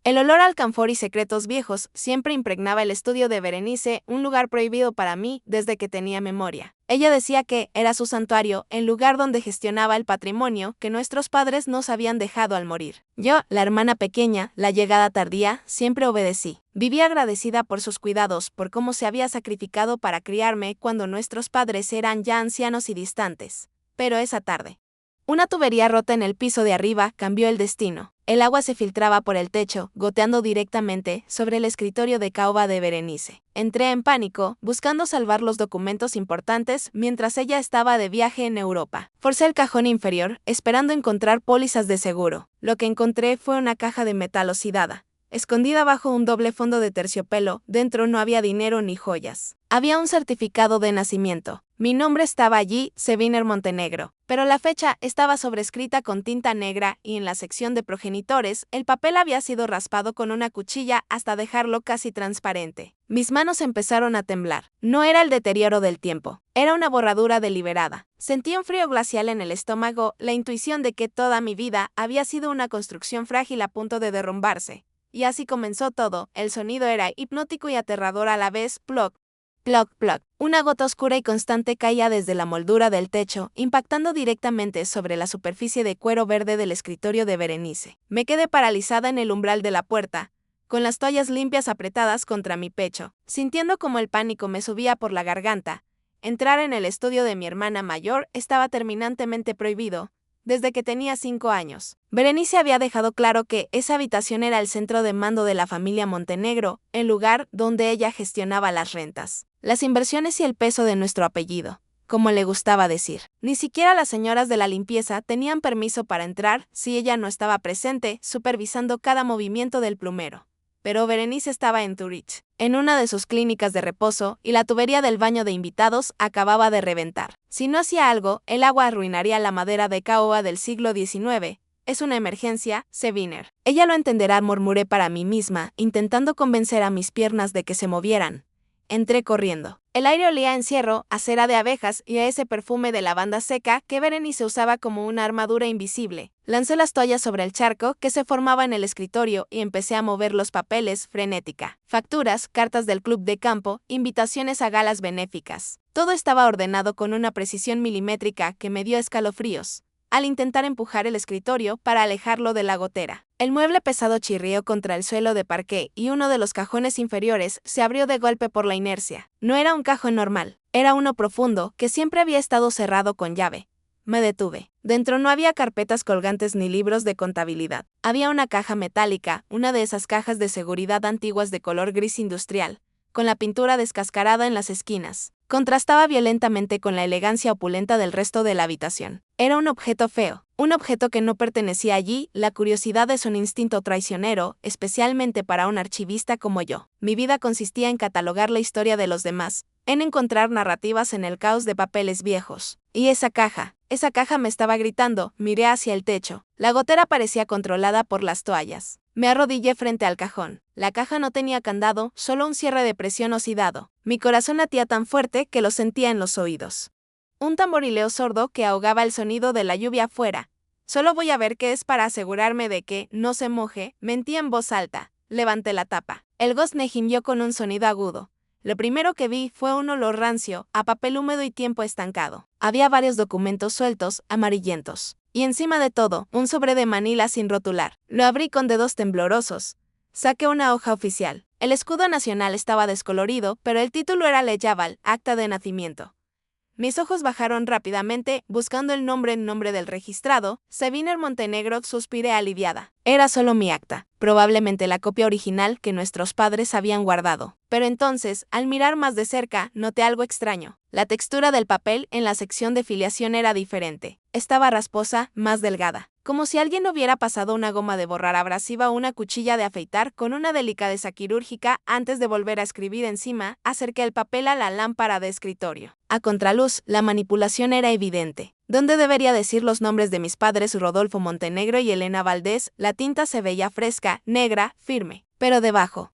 El olor a alcanfor y secretos viejos siempre impregnaba el estudio de Berenice, un lugar prohibido para mí desde que tenía memoria. Ella decía que era su santuario, el lugar donde gestionaba el patrimonio que nuestros padres nos habían dejado al morir. Yo, la hermana pequeña, la llegada tardía, siempre obedecí. Vivía agradecida por sus cuidados, por cómo se había sacrificado para criarme cuando nuestros padres eran ya ancianos y distantes. Pero esa tarde, una tubería rota en el piso de arriba cambió el destino. El agua se filtraba por el techo, goteando directamente sobre el escritorio de caoba de Berenice. Entré en pánico, buscando salvar los documentos importantes mientras ella estaba de viaje en Europa. Forcé el cajón inferior, esperando encontrar pólizas de seguro. Lo que encontré fue una caja de metal oxidada. Escondida bajo un doble fondo de terciopelo, dentro no había dinero ni joyas. Había un certificado de nacimiento. Mi nombre estaba allí, Seviner Montenegro, pero la fecha estaba sobrescrita con tinta negra y en la sección de progenitores, el papel había sido raspado con una cuchilla hasta dejarlo casi transparente. Mis manos empezaron a temblar. No era el deterioro del tiempo, era una borradura deliberada. Sentí un frío glacial en el estómago, la intuición de que toda mi vida había sido una construcción frágil a punto de derrumbarse. Y así comenzó todo. El sonido era hipnótico y aterrador a la vez. Ploc, ploc, ploc. Una gota oscura y constante caía desde la moldura del techo, impactando directamente sobre la superficie de cuero verde del escritorio de Berenice. Me quedé paralizada en el umbral de la puerta, con las toallas limpias apretadas contra mi pecho, sintiendo como el pánico me subía por la garganta. Entrar en el estudio de mi hermana mayor estaba terminantemente prohibido. Desde que tenía 5 años. Berenice había dejado claro que esa habitación era el centro de mando de la familia Montenegro, el lugar donde ella gestionaba las rentas, las inversiones y el peso de nuestro apellido, como le gustaba decir. Ni siquiera las señoras de la limpieza tenían permiso para entrar si ella no estaba presente, supervisando cada movimiento del plumero. Pero Berenice estaba en Zurich, en una de sus clínicas de reposo, y la tubería del baño de invitados acababa de reventar. Si no hacía algo, el agua arruinaría la madera de caoba del siglo XIX. Es una emergencia, Seviner. Ella lo entenderá, murmuré para mí misma, intentando convencer a mis piernas de que se movieran. Entré corriendo. El aire olía a encierro, a cera de abejas y a ese perfume de lavanda seca que Berenice usaba como una armadura invisible. Lancé las toallas sobre el charco que se formaba en el escritorio y empecé a mover los papeles, frenética. Facturas, cartas del club de campo, invitaciones a galas benéficas. Todo estaba ordenado con una precisión milimétrica que me dio escalofríos al intentar empujar el escritorio para alejarlo de la gotera. El mueble pesado chirrió contra el suelo de parqué y uno de los cajones inferiores se abrió de golpe por la inercia. No era un cajón normal, era uno profundo que siempre había estado cerrado con llave. Me detuve. Dentro no había carpetas colgantes ni libros de contabilidad. Había una caja metálica, una de esas cajas de seguridad antiguas de color gris industrial, con la pintura descascarada en las esquinas. Contrastaba violentamente con la elegancia opulenta del resto de la habitación. Era un objeto feo, un objeto que no pertenecía allí. La curiosidad es un instinto traicionero, especialmente para un archivista como yo. Mi vida consistía en catalogar la historia de los demás, en encontrar narrativas en el caos de papeles viejos. Y esa caja me estaba gritando. Miré hacia el techo. La gotera parecía controlada por las toallas. Me arrodillé frente al cajón. La caja no tenía candado, solo un cierre de presión oxidado. Mi corazón latía tan fuerte que lo sentía en los oídos. Un tamborileo sordo que ahogaba el sonido de la lluvia afuera. Solo voy a ver qué es para asegurarme de que no se moje, mentí en voz alta. Levanté la tapa. El gozne gimió con un sonido agudo. Lo primero que vi fue un olor rancio, a papel húmedo y tiempo estancado. Había varios documentos sueltos, amarillentos. Y encima de todo, un sobre de manila sin rotular. Lo abrí con dedos temblorosos. Saqué una hoja oficial. El escudo nacional estaba descolorido, pero el título era Leyaval, acta de nacimiento. Mis ojos bajaron rápidamente, buscando el nombre en nombre del registrado. Seviner Montenegro, suspiré aliviada. Era solo mi acta, probablemente la copia original que nuestros padres habían guardado. Pero entonces, al mirar más de cerca, noté algo extraño. La textura del papel en la sección de filiación era diferente. Estaba rasposa, más delgada. Como si alguien hubiera pasado una goma de borrar abrasiva o una cuchilla de afeitar con una delicadeza quirúrgica antes de volver a escribir encima. Acerqué el papel a la lámpara de escritorio. A contraluz, la manipulación era evidente. Donde debería decir los nombres de mis padres Rodolfo Montenegro y Elena Valdés, la tinta se veía fresca, negra, firme. Pero debajo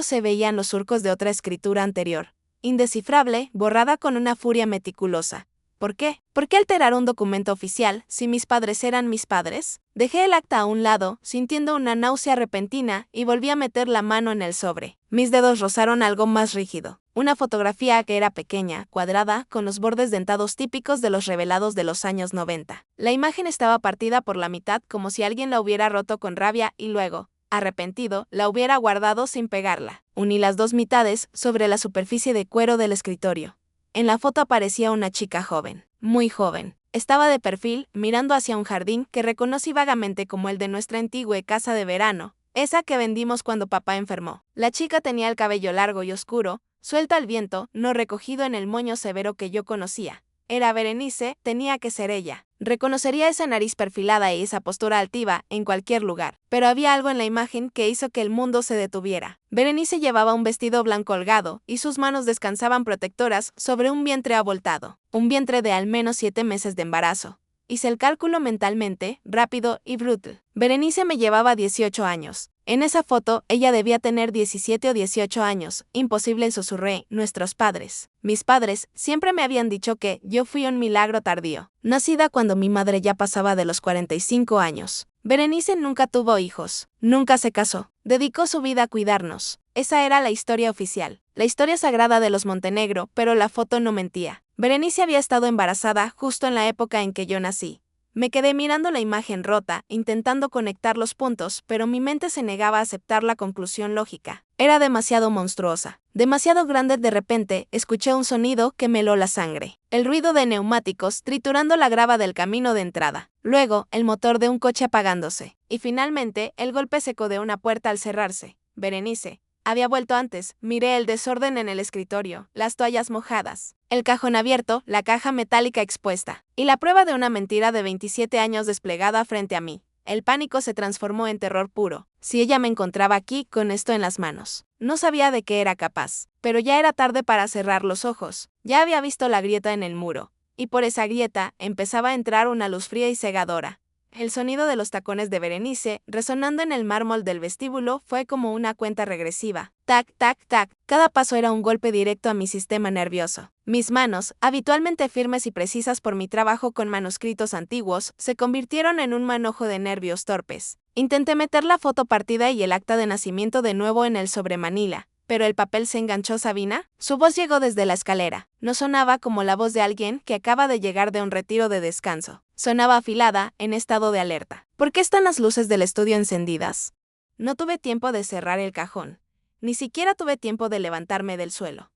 se veían los surcos de otra escritura anterior, indescifrable, borrada con una furia meticulosa. ¿Por qué? ¿Por qué alterar un documento oficial si mis padres eran mis padres? Dejé el acta a un lado, sintiendo una náusea repentina, y volví a meter la mano en el sobre. Mis dedos rozaron algo más rígido. Una fotografía que era pequeña, cuadrada, con los bordes dentados típicos de los revelados de los años 90. La imagen estaba partida por la mitad como si alguien la hubiera roto con rabia y luego, arrepentido, la hubiera guardado sin pegarla. Uní las dos mitades sobre la superficie de cuero del escritorio. En la foto aparecía una chica joven, muy joven. Estaba de perfil, mirando hacia un jardín que reconocí vagamente como el de nuestra antigua casa de verano, esa que vendimos cuando papá enfermó. La chica tenía el cabello largo y oscuro, suelto al viento, no recogido en el moño severo que yo conocía. Era Berenice, tenía que ser ella. Reconocería esa nariz perfilada y esa postura altiva en cualquier lugar, pero había algo en la imagen que hizo que el mundo se detuviera. Berenice llevaba un vestido blanco holgado y sus manos descansaban protectoras sobre un vientre abultado, un vientre de al menos 7 meses de embarazo. Hice el cálculo mentalmente, rápido y brutal. Berenice me llevaba 18 años. En esa foto, ella debía tener 17 o 18 años. Imposible, susurré, nuestros padres. Mis padres siempre me habían dicho que yo fui un milagro tardío, nacida cuando mi madre ya pasaba de los 45 años. Berenice nunca tuvo hijos, nunca se casó, dedicó su vida a cuidarnos. Esa era la historia oficial, la historia sagrada de los Montenegro, pero la foto no mentía. Berenice había estado embarazada justo en la época en que yo nací. Me quedé mirando la imagen rota, intentando conectar los puntos, pero mi mente se negaba a aceptar la conclusión lógica. Era demasiado monstruosa, demasiado grande. De repente, escuché un sonido que me heló la sangre. El ruido de neumáticos triturando la grava del camino de entrada. Luego, el motor de un coche apagándose. Y finalmente, el golpe seco de una puerta al cerrarse. Berenice había vuelto antes. Miré el desorden en el escritorio, las toallas mojadas, el cajón abierto, la caja metálica expuesta, y la prueba de una mentira de 27 años desplegada frente a mí. El pánico se transformó en terror puro. Si ella me encontraba aquí, con esto en las manos. No sabía de qué era capaz, pero ya era tarde para cerrar los ojos. Ya había visto la grieta en el muro, y por esa grieta empezaba a entrar una luz fría y cegadora. El sonido de los tacones de Berenice, resonando en el mármol del vestíbulo, fue como una cuenta regresiva. Tac, tac, tac. Cada paso era un golpe directo a mi sistema nervioso. Mis manos, habitualmente firmes y precisas por mi trabajo con manuscritos antiguos, se convirtieron en un manojo de nervios torpes. Intenté meter la foto partida y el acta de nacimiento de nuevo en el sobremanila. ¿Pero el papel se enganchó, Sabina? Su voz llegó desde la escalera. No sonaba como la voz de alguien que acaba de llegar de un retiro de descanso. Sonaba afilada, en estado de alerta. ¿Por qué están las luces del estudio encendidas? No tuve tiempo de cerrar el cajón. Ni siquiera tuve tiempo de levantarme del suelo.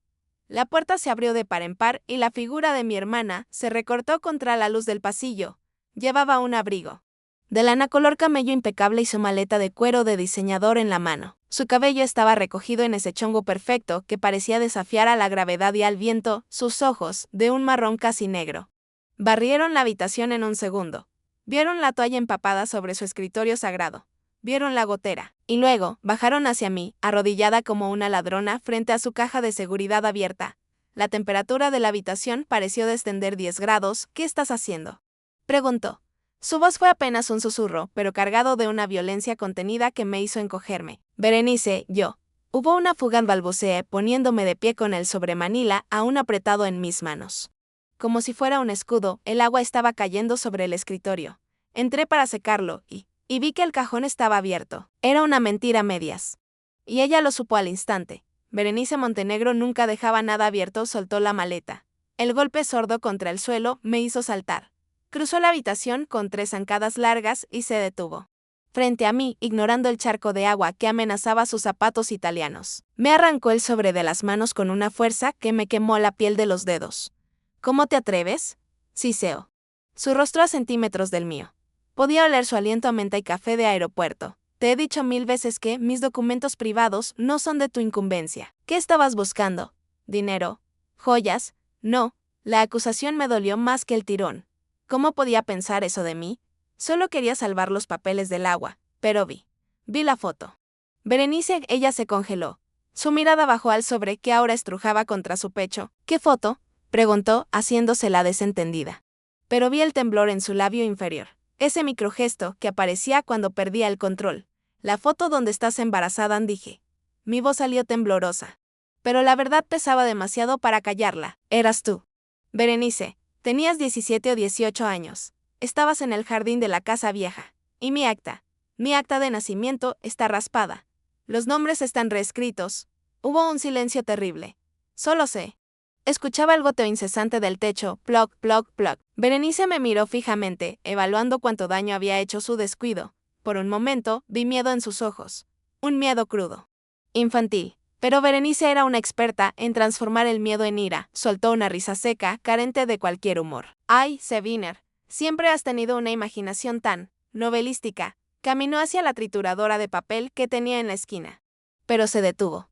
La puerta se abrió de par en par y la figura de mi hermana se recortó contra la luz del pasillo. Llevaba un abrigo de lana color camello impecable y su maleta de cuero de diseñador en la mano. Su cabello estaba recogido en ese chongo perfecto que parecía desafiar a la gravedad y al viento, sus ojos, de un marrón casi negro. Barrieron la habitación en un segundo. Vieron la toalla empapada sobre su escritorio sagrado. Vieron la gotera. Y luego, bajaron hacia mí, arrodillada como una ladrona frente a su caja de seguridad abierta. La temperatura de la habitación pareció descender 10 grados. ¿Qué estás haciendo?, preguntó. Su voz fue apenas un susurro, pero cargado de una violencia contenida que me hizo encogerme. Berenice, yo. Hubo una fugaz balbuceé poniéndome de pie con el sobremanila aún apretado en mis manos. Como si fuera un escudo, el agua estaba cayendo sobre el escritorio. Entré para secarlo y vi que el cajón estaba abierto. Era una mentira a medias. Y ella lo supo al instante. Berenice Montenegro nunca dejaba nada abierto. Soltó la maleta. El golpe sordo contra el suelo me hizo saltar. Cruzó la habitación con 3 zancadas largas y se detuvo frente a mí, ignorando el charco de agua que amenazaba sus zapatos italianos. Me arrancó el sobre de las manos con una fuerza que me quemó la piel de los dedos. ¿Cómo te atreves?, siseó. Su rostro a centímetros del mío. Podía oler su aliento a menta y café de aeropuerto. Te he dicho 1000 veces que mis documentos privados no son de tu incumbencia. ¿Qué estabas buscando? ¿Dinero? ¿Joyas? No. La acusación me dolió más que el tirón. ¿Cómo podía pensar eso de mí? Solo quería salvar los papeles del agua, pero vi la foto. Berenice, ella se congeló. Su mirada bajó al sobre que ahora estrujaba contra su pecho. ¿Qué foto?, preguntó, haciéndose la desentendida. Pero vi el temblor en su labio inferior. Ese microgesto que aparecía cuando perdía el control. La foto donde estás embarazada, dije. Mi voz salió temblorosa. Pero la verdad pesaba demasiado para callarla. Eras tú. Berenice, Tenías 17 o 18 años. Estabas en el jardín de la casa vieja. Y mi acta de nacimiento está raspada. Los nombres están reescritos. Hubo un silencio terrible. Solo sé. Escuchaba el goteo incesante del techo, ploc, ploc, ploc. Berenice me miró fijamente, evaluando cuánto daño había hecho su descuido. Por un momento, vi miedo en sus ojos. Un miedo crudo. Infantil. Pero Berenice era una experta en transformar el miedo en ira. Soltó una risa seca, carente de cualquier humor. Ay, Seviner, siempre has tenido una imaginación tan novelística. Caminó hacia la trituradora de papel que tenía en la esquina. Pero se detuvo.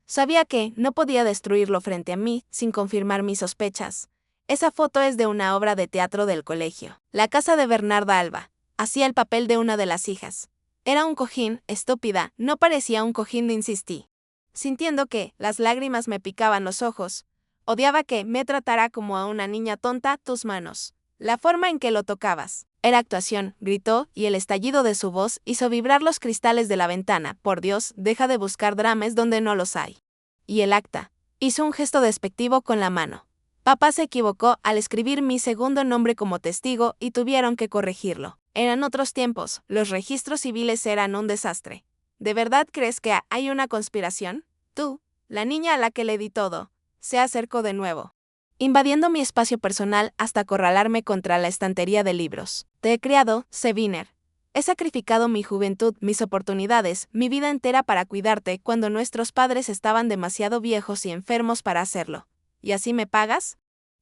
Sabía que no podía destruirlo frente a mí sin confirmar mis sospechas. Esa foto es de una obra de teatro del colegio. La casa de Bernarda Alba. Hacía el papel de una de las hijas. Era un cojín, estúpida, no parecía un cojín, insistí. Sintiendo que las lágrimas me picaban los ojos. Odiaba que me tratara como a una niña tonta. Tus manos. La forma en que lo tocabas. Era actuación, gritó, y el estallido de su voz hizo vibrar los cristales de la ventana. Por Dios, deja de buscar dramas donde no los hay. Y el acta. Hizo un gesto despectivo con la mano. Papá se equivocó al escribir mi segundo nombre como testigo y tuvieron que corregirlo. Eran otros tiempos, los registros civiles eran un desastre. ¿De verdad crees que hay una conspiración? Tú, la niña a la que le di todo, se acercó de nuevo, invadiendo mi espacio personal hasta acorralarme contra la estantería de libros. Te he criado, Seviner. He sacrificado mi juventud, mis oportunidades, mi vida entera para cuidarte cuando nuestros padres estaban demasiado viejos y enfermos para hacerlo. ¿Y así me pagas?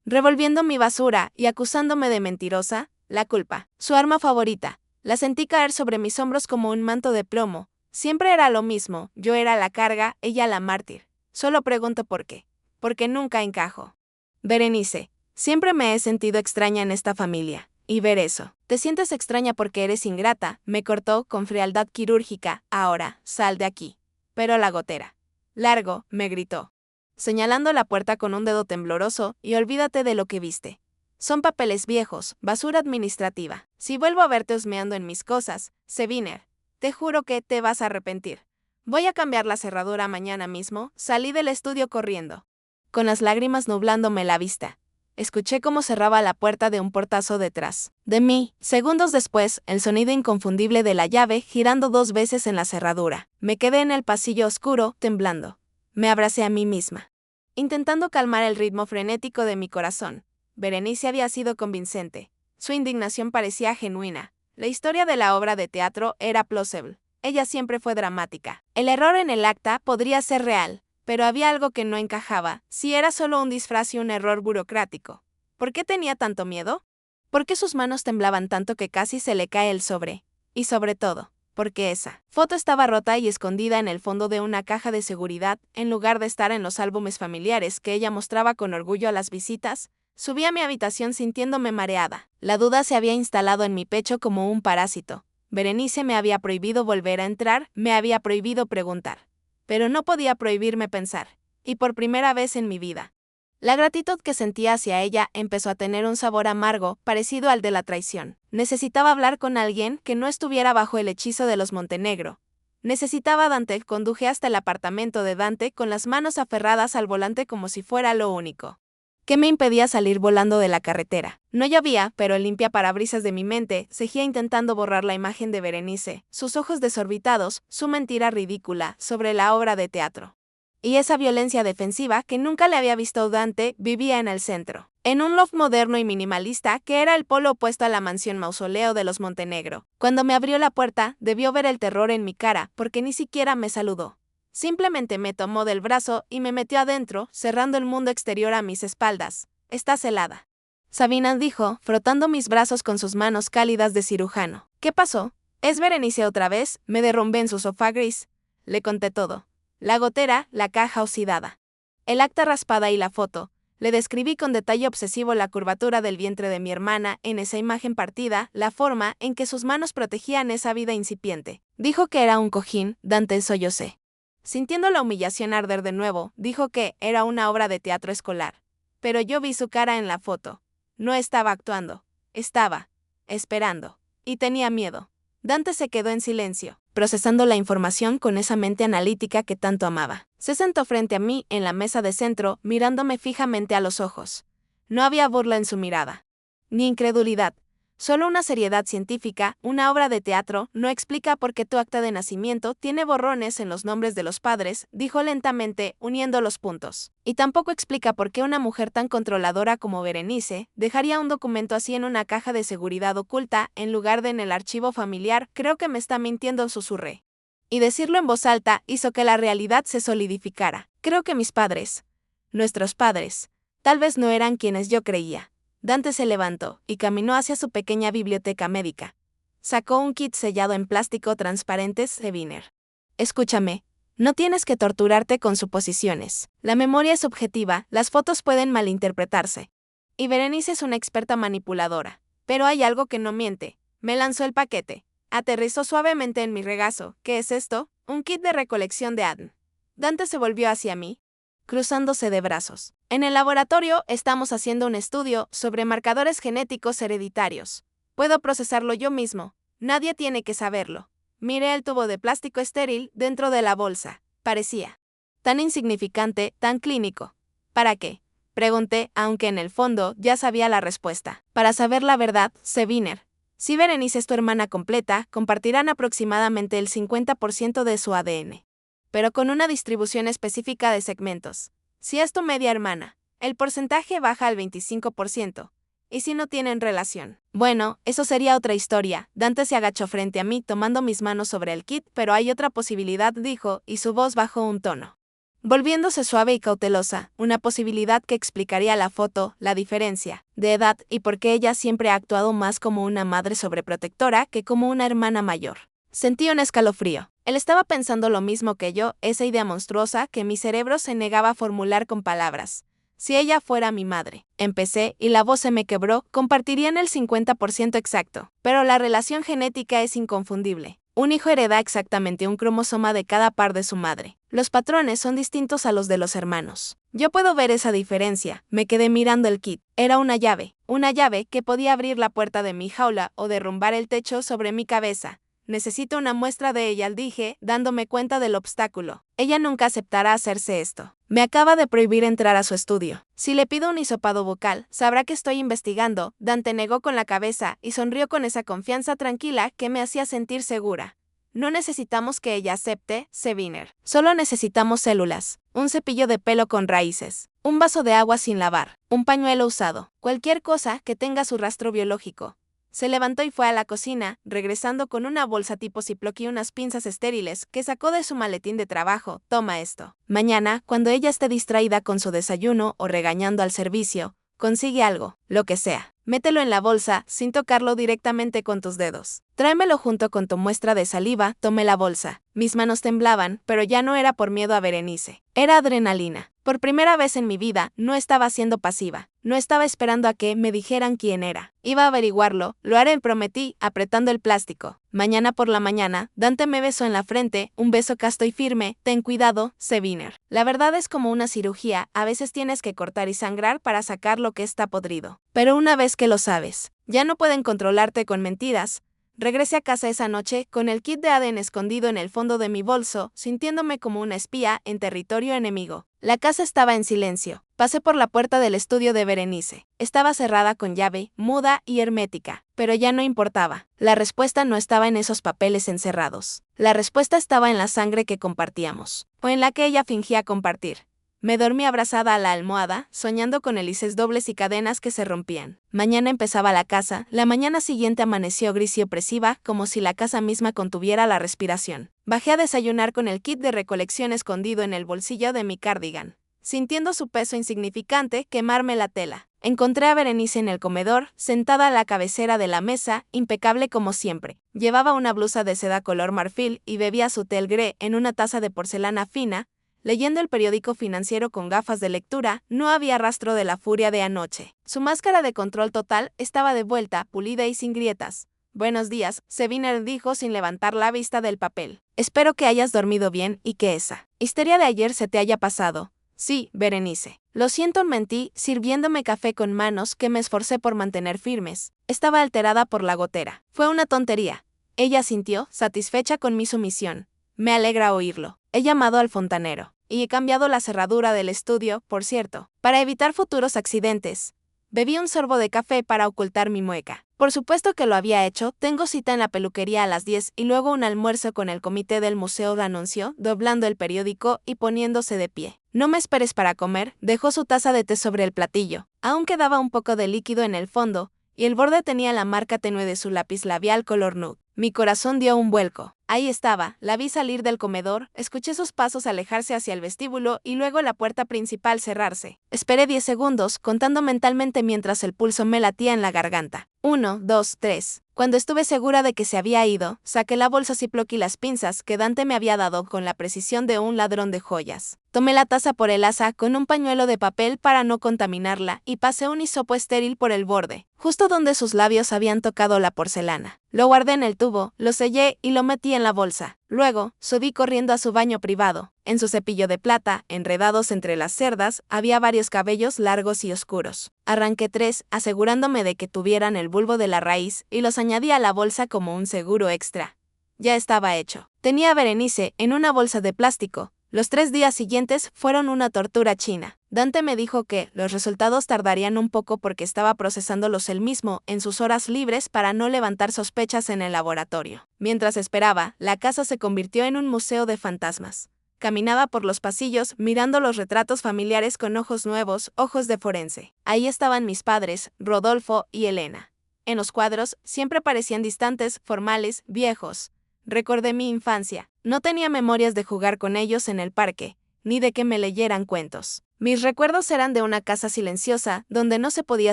Revolviendo mi basura y acusándome de mentirosa, la culpa, su arma favorita, la sentí caer sobre mis hombros como un manto de plomo. Siempre era lo mismo, yo era la carga, ella la mártir. Solo pregunto por qué. Porque nunca encajo. Berenice, siempre me he sentido extraña en esta familia. Y ver eso. Te sientes extraña porque eres ingrata, me cortó con frialdad quirúrgica. Ahora, sal de aquí. Pero la gotera. Largo, me gritó, señalando la puerta con un dedo tembloroso, y olvídate de lo que viste. Son papeles viejos, basura administrativa. Si vuelvo a verte husmeando en mis cosas, Seviner, te juro que te vas a arrepentir. Voy a cambiar la cerradura mañana mismo. Salí del estudio corriendo, con las lágrimas nublándome la vista. Escuché cómo cerraba la puerta de un portazo detrás de mí. Segundos después, el sonido inconfundible de la llave girando 2 veces en la cerradura. Me quedé en el pasillo oscuro, temblando. Me abracé a mí misma, intentando calmar el ritmo frenético de mi corazón. Berenice había sido convincente. Su indignación parecía genuina. La historia de la obra de teatro era plausible. Ella siempre fue dramática. El error en el acta podría ser real, pero había algo que no encajaba. Si era solo un disfraz y un error burocrático. ¿Por qué tenía tanto miedo? ¿Por qué sus manos temblaban tanto que casi se le cae el sobre? Y sobre todo, porque esa foto estaba rota y escondida en el fondo de una caja de seguridad, en lugar de estar en los álbumes familiares que ella mostraba con orgullo a las visitas. Subí a mi habitación sintiéndome mareada. La duda se había instalado en mi pecho como un parásito. Berenice me había prohibido volver a entrar, me había prohibido preguntar. Pero no podía prohibirme pensar. Y por primera vez en mi vida, la gratitud que sentía hacia ella empezó a tener un sabor amargo, parecido al de la traición. Necesitaba hablar con alguien que no estuviera bajo el hechizo de los Montenegro. Necesitaba a Dante. Conduje hasta el apartamento de Dante con las manos aferradas al volante como si fuera lo único que me impedía salir volando de la carretera. No llovía, pero el limpiaparabrisas de mi mente seguía intentando borrar la imagen de Berenice, sus ojos desorbitados, su mentira ridícula sobre la obra de teatro. Y esa violencia defensiva que nunca le había visto. Dante vivía en el centro, en un loft moderno y minimalista que era el polo opuesto a la mansión mausoleo de los Montenegro. Cuando me abrió la puerta, debió ver el terror en mi cara, porque ni siquiera me saludó. Simplemente me tomó del brazo y me metió adentro, cerrando el mundo exterior a mis espaldas. Estás helada, Sabina dijo, frotando mis brazos con sus manos cálidas de cirujano. ¿Qué pasó? ¿Es Berenice otra vez? Me derrumbé en su sofá gris. Le conté todo. La gotera, la caja oxidada, el acta raspada y la foto. Le describí con detalle obsesivo la curvatura del vientre de mi hermana en esa imagen partida, la forma en que sus manos protegían esa vida incipiente. Dijo que era un cojín. Dante sollocé, sintiendo la humillación arder de nuevo. Dijo que era una obra de teatro escolar. Pero yo vi su cara en la foto. No estaba actuando. Estaba esperando. Y tenía miedo. Dante se quedó en silencio, procesando la información con esa mente analítica que tanto amaba. Se sentó frente a mí en la mesa de centro, mirándome fijamente a los ojos. No había burla en su mirada, ni incredulidad. Solo una seriedad científica. Una obra de teatro no explica por qué tu acta de nacimiento tiene borrones en los nombres de los padres, dijo lentamente, uniendo los puntos. Y tampoco explica por qué una mujer tan controladora como Berenice dejaría un documento así en una caja de seguridad oculta, en lugar de en el archivo familiar. Creo que me está mintiendo, susurré. Y decirlo en voz alta hizo que la realidad se solidificara. Creo que mis padres, nuestros padres, tal vez no eran quienes yo creía. Dante se levantó y caminó hacia su pequeña biblioteca médica. Sacó un kit sellado en plástico transparente Seviner. Escúchame, no tienes que torturarte con suposiciones. La memoria es objetiva, las fotos pueden malinterpretarse. Y Berenice es una experta manipuladora. Pero hay algo que no miente. Me lanzó el paquete. Aterrizó suavemente en mi regazo. ¿Qué es esto? Un kit de recolección de ADN. Dante se volvió hacia mí, cruzándose de brazos. En el laboratorio estamos haciendo un estudio sobre marcadores genéticos hereditarios. Puedo procesarlo yo mismo. Nadie tiene que saberlo. Miré el tubo de plástico estéril dentro de la bolsa. Parecía tan insignificante, tan clínico. ¿Para qué? Pregunté, aunque en el fondo ya sabía la respuesta. Para saber la verdad, Seviner. Si Berenice es tu hermana completa, compartirán aproximadamente el 50% de su ADN. Pero con una distribución específica de segmentos. Si es tu media hermana, el porcentaje baja al 25%. ¿Y si no tienen relación? Bueno, eso sería otra historia. Dante se agachó frente a mí tomando mis manos sobre el kit, pero hay otra posibilidad, dijo, y su voz bajó un tono, volviéndose suave y cautelosa, una posibilidad que explicaría la foto, la diferencia de edad y por qué ella siempre ha actuado más como una madre sobreprotectora que como una hermana mayor. Sentí un escalofrío. Él estaba pensando lo mismo que yo, esa idea monstruosa que mi cerebro se negaba a formular con palabras. Si ella fuera mi madre, empecé y la voz se me quebró, compartirían el 50% exacto. Pero la relación genética es inconfundible. Un hijo hereda exactamente un cromosoma de cada par de su madre. Los patrones son distintos a los de los hermanos. Yo puedo ver esa diferencia. Me quedé mirando el kit. Era una llave que podía abrir la puerta de mi jaula o derrumbar el techo sobre mi cabeza. Necesito una muestra de ella, dije, dándome cuenta del obstáculo. Ella nunca aceptará hacerse esto. Me acaba de prohibir entrar a su estudio. Si le pido un hisopado bucal, sabrá que estoy investigando. Dante negó con la cabeza y sonrió con esa confianza tranquila que me hacía sentir segura. No necesitamos que ella acepte, Seviner. Solo necesitamos células, un cepillo de pelo con raíces, un vaso de agua sin lavar, un pañuelo usado, cualquier cosa que tenga su rastro biológico. Se levantó y fue a la cocina, regresando con una bolsa tipo Ziploc y unas pinzas estériles que sacó de su maletín de trabajo. Toma esto. Mañana, cuando ella esté distraída con su desayuno o regañando al servicio, consigue algo, lo que sea. Mételo en la bolsa, sin tocarlo directamente con tus dedos. Tráemelo junto con tu muestra de saliva. Tomé la bolsa. Mis manos temblaban, pero ya no era por miedo a Berenice. Era adrenalina. Por primera vez en mi vida, no estaba siendo pasiva. No estaba esperando a que me dijeran quién era. Iba a averiguarlo, lo haré, prometí, apretando el plástico. Mañana por la mañana, Dante me besó en la frente, un beso casto y firme. Ten cuidado, Seviner. La verdad es como una cirugía, a veces tienes que cortar y sangrar para sacar lo que está podrido. Pero una vez que lo sabes, ya no pueden controlarte con mentiras. Regresé a casa esa noche, con el kit de ADN escondido en el fondo de mi bolso, sintiéndome como una espía en territorio enemigo. La casa estaba en silencio. Pasé por la puerta del estudio de Berenice. Estaba cerrada con llave, muda y hermética. Pero ya no importaba. La respuesta no estaba en esos papeles encerrados. La respuesta estaba en la sangre que compartíamos. O en la que ella fingía compartir. Me dormí abrazada a la almohada, soñando con hélices dobles y cadenas que se rompían. Mañana empezaba la casa. La mañana siguiente amaneció gris y opresiva, como si la casa misma contuviera la respiración. Bajé a desayunar con el kit de recolección escondido en el bolsillo de mi cardigan, sintiendo su peso insignificante quemarme la tela. Encontré a Berenice en el comedor, sentada a la cabecera de la mesa, impecable como siempre. Llevaba una blusa de seda color marfil y bebía su té Grey en una taza de porcelana fina, leyendo el periódico financiero con gafas de lectura. No había rastro de la furia de anoche. Su máscara de control total estaba de vuelta, pulida y sin grietas. Buenos días, Seviner dijo sin levantar la vista del papel. Espero que hayas dormido bien y que esa histeria de ayer se te haya pasado. Sí, Berenice. Lo siento, mentí, sirviéndome café con manos que me esforcé por mantener firmes. Estaba alterada por la gotera. Fue una tontería. Ella sintió, satisfecha con mi sumisión. Me alegra oírlo. He llamado al fontanero. Y he cambiado la cerradura del estudio, por cierto, para evitar futuros accidentes. Bebí un sorbo de café para ocultar mi mueca. Por supuesto que lo había hecho, tengo cita en la peluquería a las 10 y luego un almuerzo con el comité del museo, anunció, doblando el periódico y poniéndose de pie. No me esperes para comer, dejó su taza de té sobre el platillo. Aún quedaba un poco de líquido en el fondo, y el borde tenía la marca tenue de su lápiz labial color nude. Mi corazón dio un vuelco. Ahí estaba, la vi salir del comedor, escuché sus pasos alejarse hacia el vestíbulo y luego la puerta principal cerrarse. Esperé 10 segundos, contando mentalmente mientras el pulso me latía en la garganta. 1, 2, 3. Cuando estuve segura de que se había ido, saqué la bolsa Ziploc y las pinzas que Dante me había dado con la precisión de un ladrón de joyas. Tomé la taza por el asa con un pañuelo de papel para no contaminarla y pasé un hisopo estéril por el borde, justo donde sus labios habían tocado la porcelana. Lo guardé en el tubo, lo sellé y lo metí en la bolsa. Luego, subí corriendo a su baño privado. En su cepillo de plata, enredados entre las cerdas, había varios cabellos largos y oscuros. Arranqué 3, asegurándome de que tuvieran el bulbo de la raíz, y los añadí a la bolsa como un seguro extra. Ya estaba hecho. Tenía a Berenice en una bolsa de plástico. Los 3 días siguientes fueron una tortura china. Dante me dijo que los resultados tardarían un poco porque estaba procesándolos él mismo en sus horas libres para no levantar sospechas en el laboratorio. Mientras esperaba, la casa se convirtió en un museo de fantasmas. Caminaba por los pasillos mirando los retratos familiares con ojos nuevos, ojos de forense. Ahí estaban mis padres, Rodolfo y Elena. En los cuadros siempre parecían distantes, formales, viejos. Recordé mi infancia. No tenía memorias de jugar con ellos en el parque, ni de que me leyeran cuentos. Mis recuerdos eran de una casa silenciosa, donde no se podía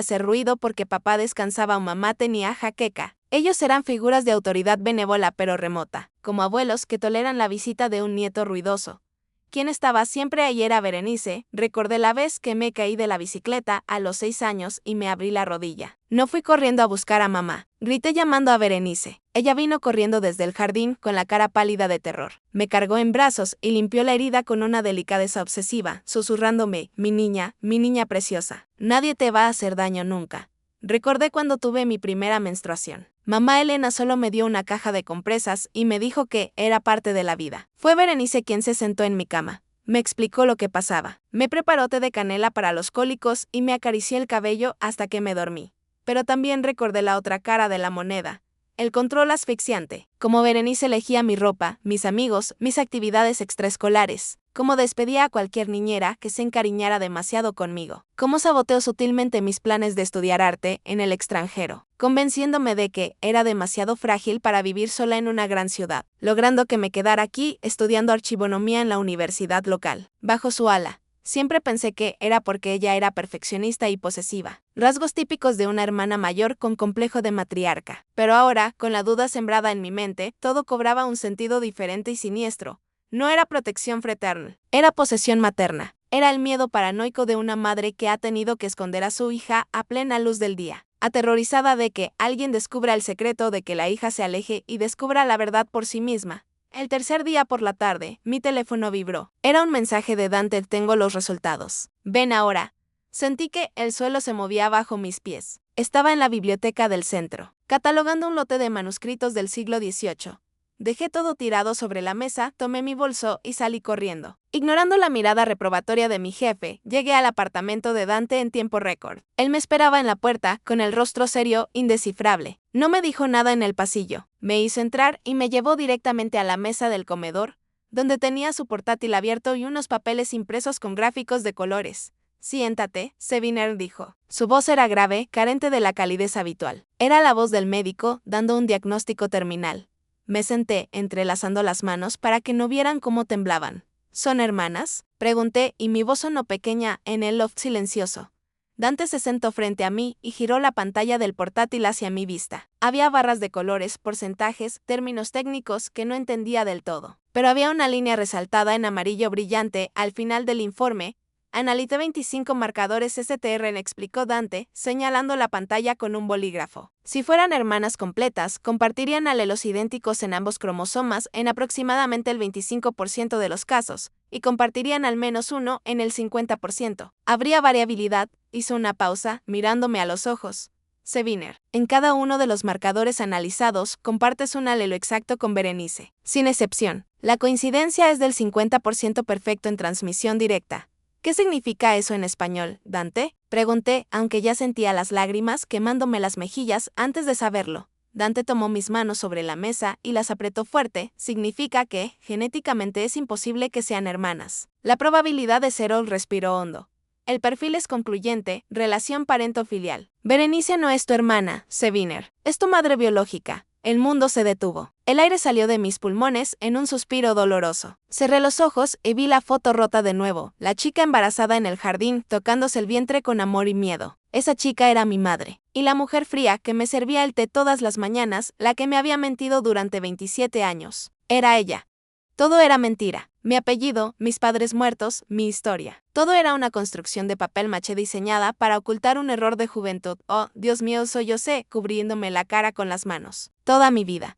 hacer ruido porque papá descansaba o mamá tenía jaqueca. Ellos eran figuras de autoridad benévola pero remota, como abuelos que toleran la visita de un nieto ruidoso. Quien estaba siempre ahí era Berenice. Recordé la vez que me caí de la bicicleta a los 6 años y me abrí la rodilla. No fui corriendo a buscar a mamá. Grité llamando a Berenice. Ella vino corriendo desde el jardín con la cara pálida de terror. Me cargó en brazos y limpió la herida con una delicadeza obsesiva, susurrándome, mi niña preciosa. Nadie te va a hacer daño nunca. Recordé cuando tuve mi primera menstruación. Mamá Elena solo me dio una caja de compresas y me dijo que era parte de la vida. Fue Berenice quien se sentó en mi cama. Me explicó lo que pasaba. Me preparó té de canela para los cólicos y me acarició el cabello hasta que me dormí. Pero también recordé la otra cara de la moneda. El control asfixiante. Cómo Berenice elegía mi ropa, mis amigos, mis actividades extraescolares. Cómo despedía a cualquier niñera que se encariñara demasiado conmigo. Cómo saboteó sutilmente mis planes de estudiar arte en el extranjero, convenciéndome de que era demasiado frágil para vivir sola en una gran ciudad, logrando que me quedara aquí estudiando archivonomía en la universidad local, bajo su ala. Siempre pensé que era porque ella era perfeccionista y posesiva, rasgos típicos de una hermana mayor con complejo de matriarca. Pero ahora, con la duda sembrada en mi mente, todo cobraba un sentido diferente y siniestro. No era protección fraterna, era posesión materna. Era el miedo paranoico de una madre que ha tenido que esconder a su hija a plena luz del día, aterrorizada de que alguien descubra el secreto, de que la hija se aleje y descubra la verdad por sí misma. El tercer día por la tarde, mi teléfono vibró. Era un mensaje de Dante. Tengo los resultados. Ven ahora. Sentí que el suelo se movía bajo mis pies. Estaba en la biblioteca del centro, catalogando un lote de manuscritos del siglo XVIII. Dejé todo tirado sobre la mesa, tomé mi bolso y salí corriendo. Ignorando la mirada reprobatoria de mi jefe, llegué al apartamento de Dante en tiempo récord. Él me esperaba en la puerta, con el rostro serio, indescifrable. No me dijo nada en el pasillo. Me hizo entrar y me llevó directamente a la mesa del comedor, donde tenía su portátil abierto y unos papeles impresos con gráficos de colores. Siéntate, Seviner dijo. Su voz era grave, carente de la calidez habitual. Era la voz del médico, dando un diagnóstico terminal. Me senté, entrelazando las manos para que no vieran cómo temblaban. ¿Son hermanas?, pregunté, y mi voz sonó pequeña en el loft silencioso. Dante se sentó frente a mí y giró la pantalla del portátil hacia mi vista. Había barras de colores, porcentajes, términos técnicos que no entendía del todo. Pero había una línea resaltada en amarillo brillante al final del informe. Analicé 25 marcadores STRN, explicó Dante, señalando la pantalla con un bolígrafo. Si fueran hermanas completas, compartirían alelos idénticos en ambos cromosomas en aproximadamente el 25% de los casos, y compartirían al menos uno en el 50%. Habría variabilidad, hizo una pausa, mirándome a los ojos. Seviner, en cada uno de los marcadores analizados compartes un alelo exacto con Berenice, sin excepción. La coincidencia es del 50% perfecto en transmisión directa. ¿Qué significa eso en español, Dante? Pregunté, aunque ya sentía las lágrimas quemándome las mejillas antes de saberlo. Dante tomó mis manos sobre la mesa y las apretó fuerte. Significa que, genéticamente, es imposible que sean hermanas. La probabilidad de cero. Respiró hondo. El perfil es concluyente, relación parento-filial. Berenice no es tu hermana, Seviner. Es tu madre biológica. El mundo se detuvo. El aire salió de mis pulmones en un suspiro doloroso. Cerré los ojos y vi la foto rota de nuevo, la chica embarazada en el jardín, tocándose el vientre con amor y miedo. Esa chica era mi madre. Y la mujer fría que me servía el té todas las mañanas, la que me había mentido durante 27 años. Era ella. Todo era mentira. Mi apellido, mis padres muertos, mi historia. Todo era una construcción de papel maché diseñada para ocultar un error de juventud. Oh, Dios mío, soy yo sé, cubriéndome la cara con las manos. Toda mi vida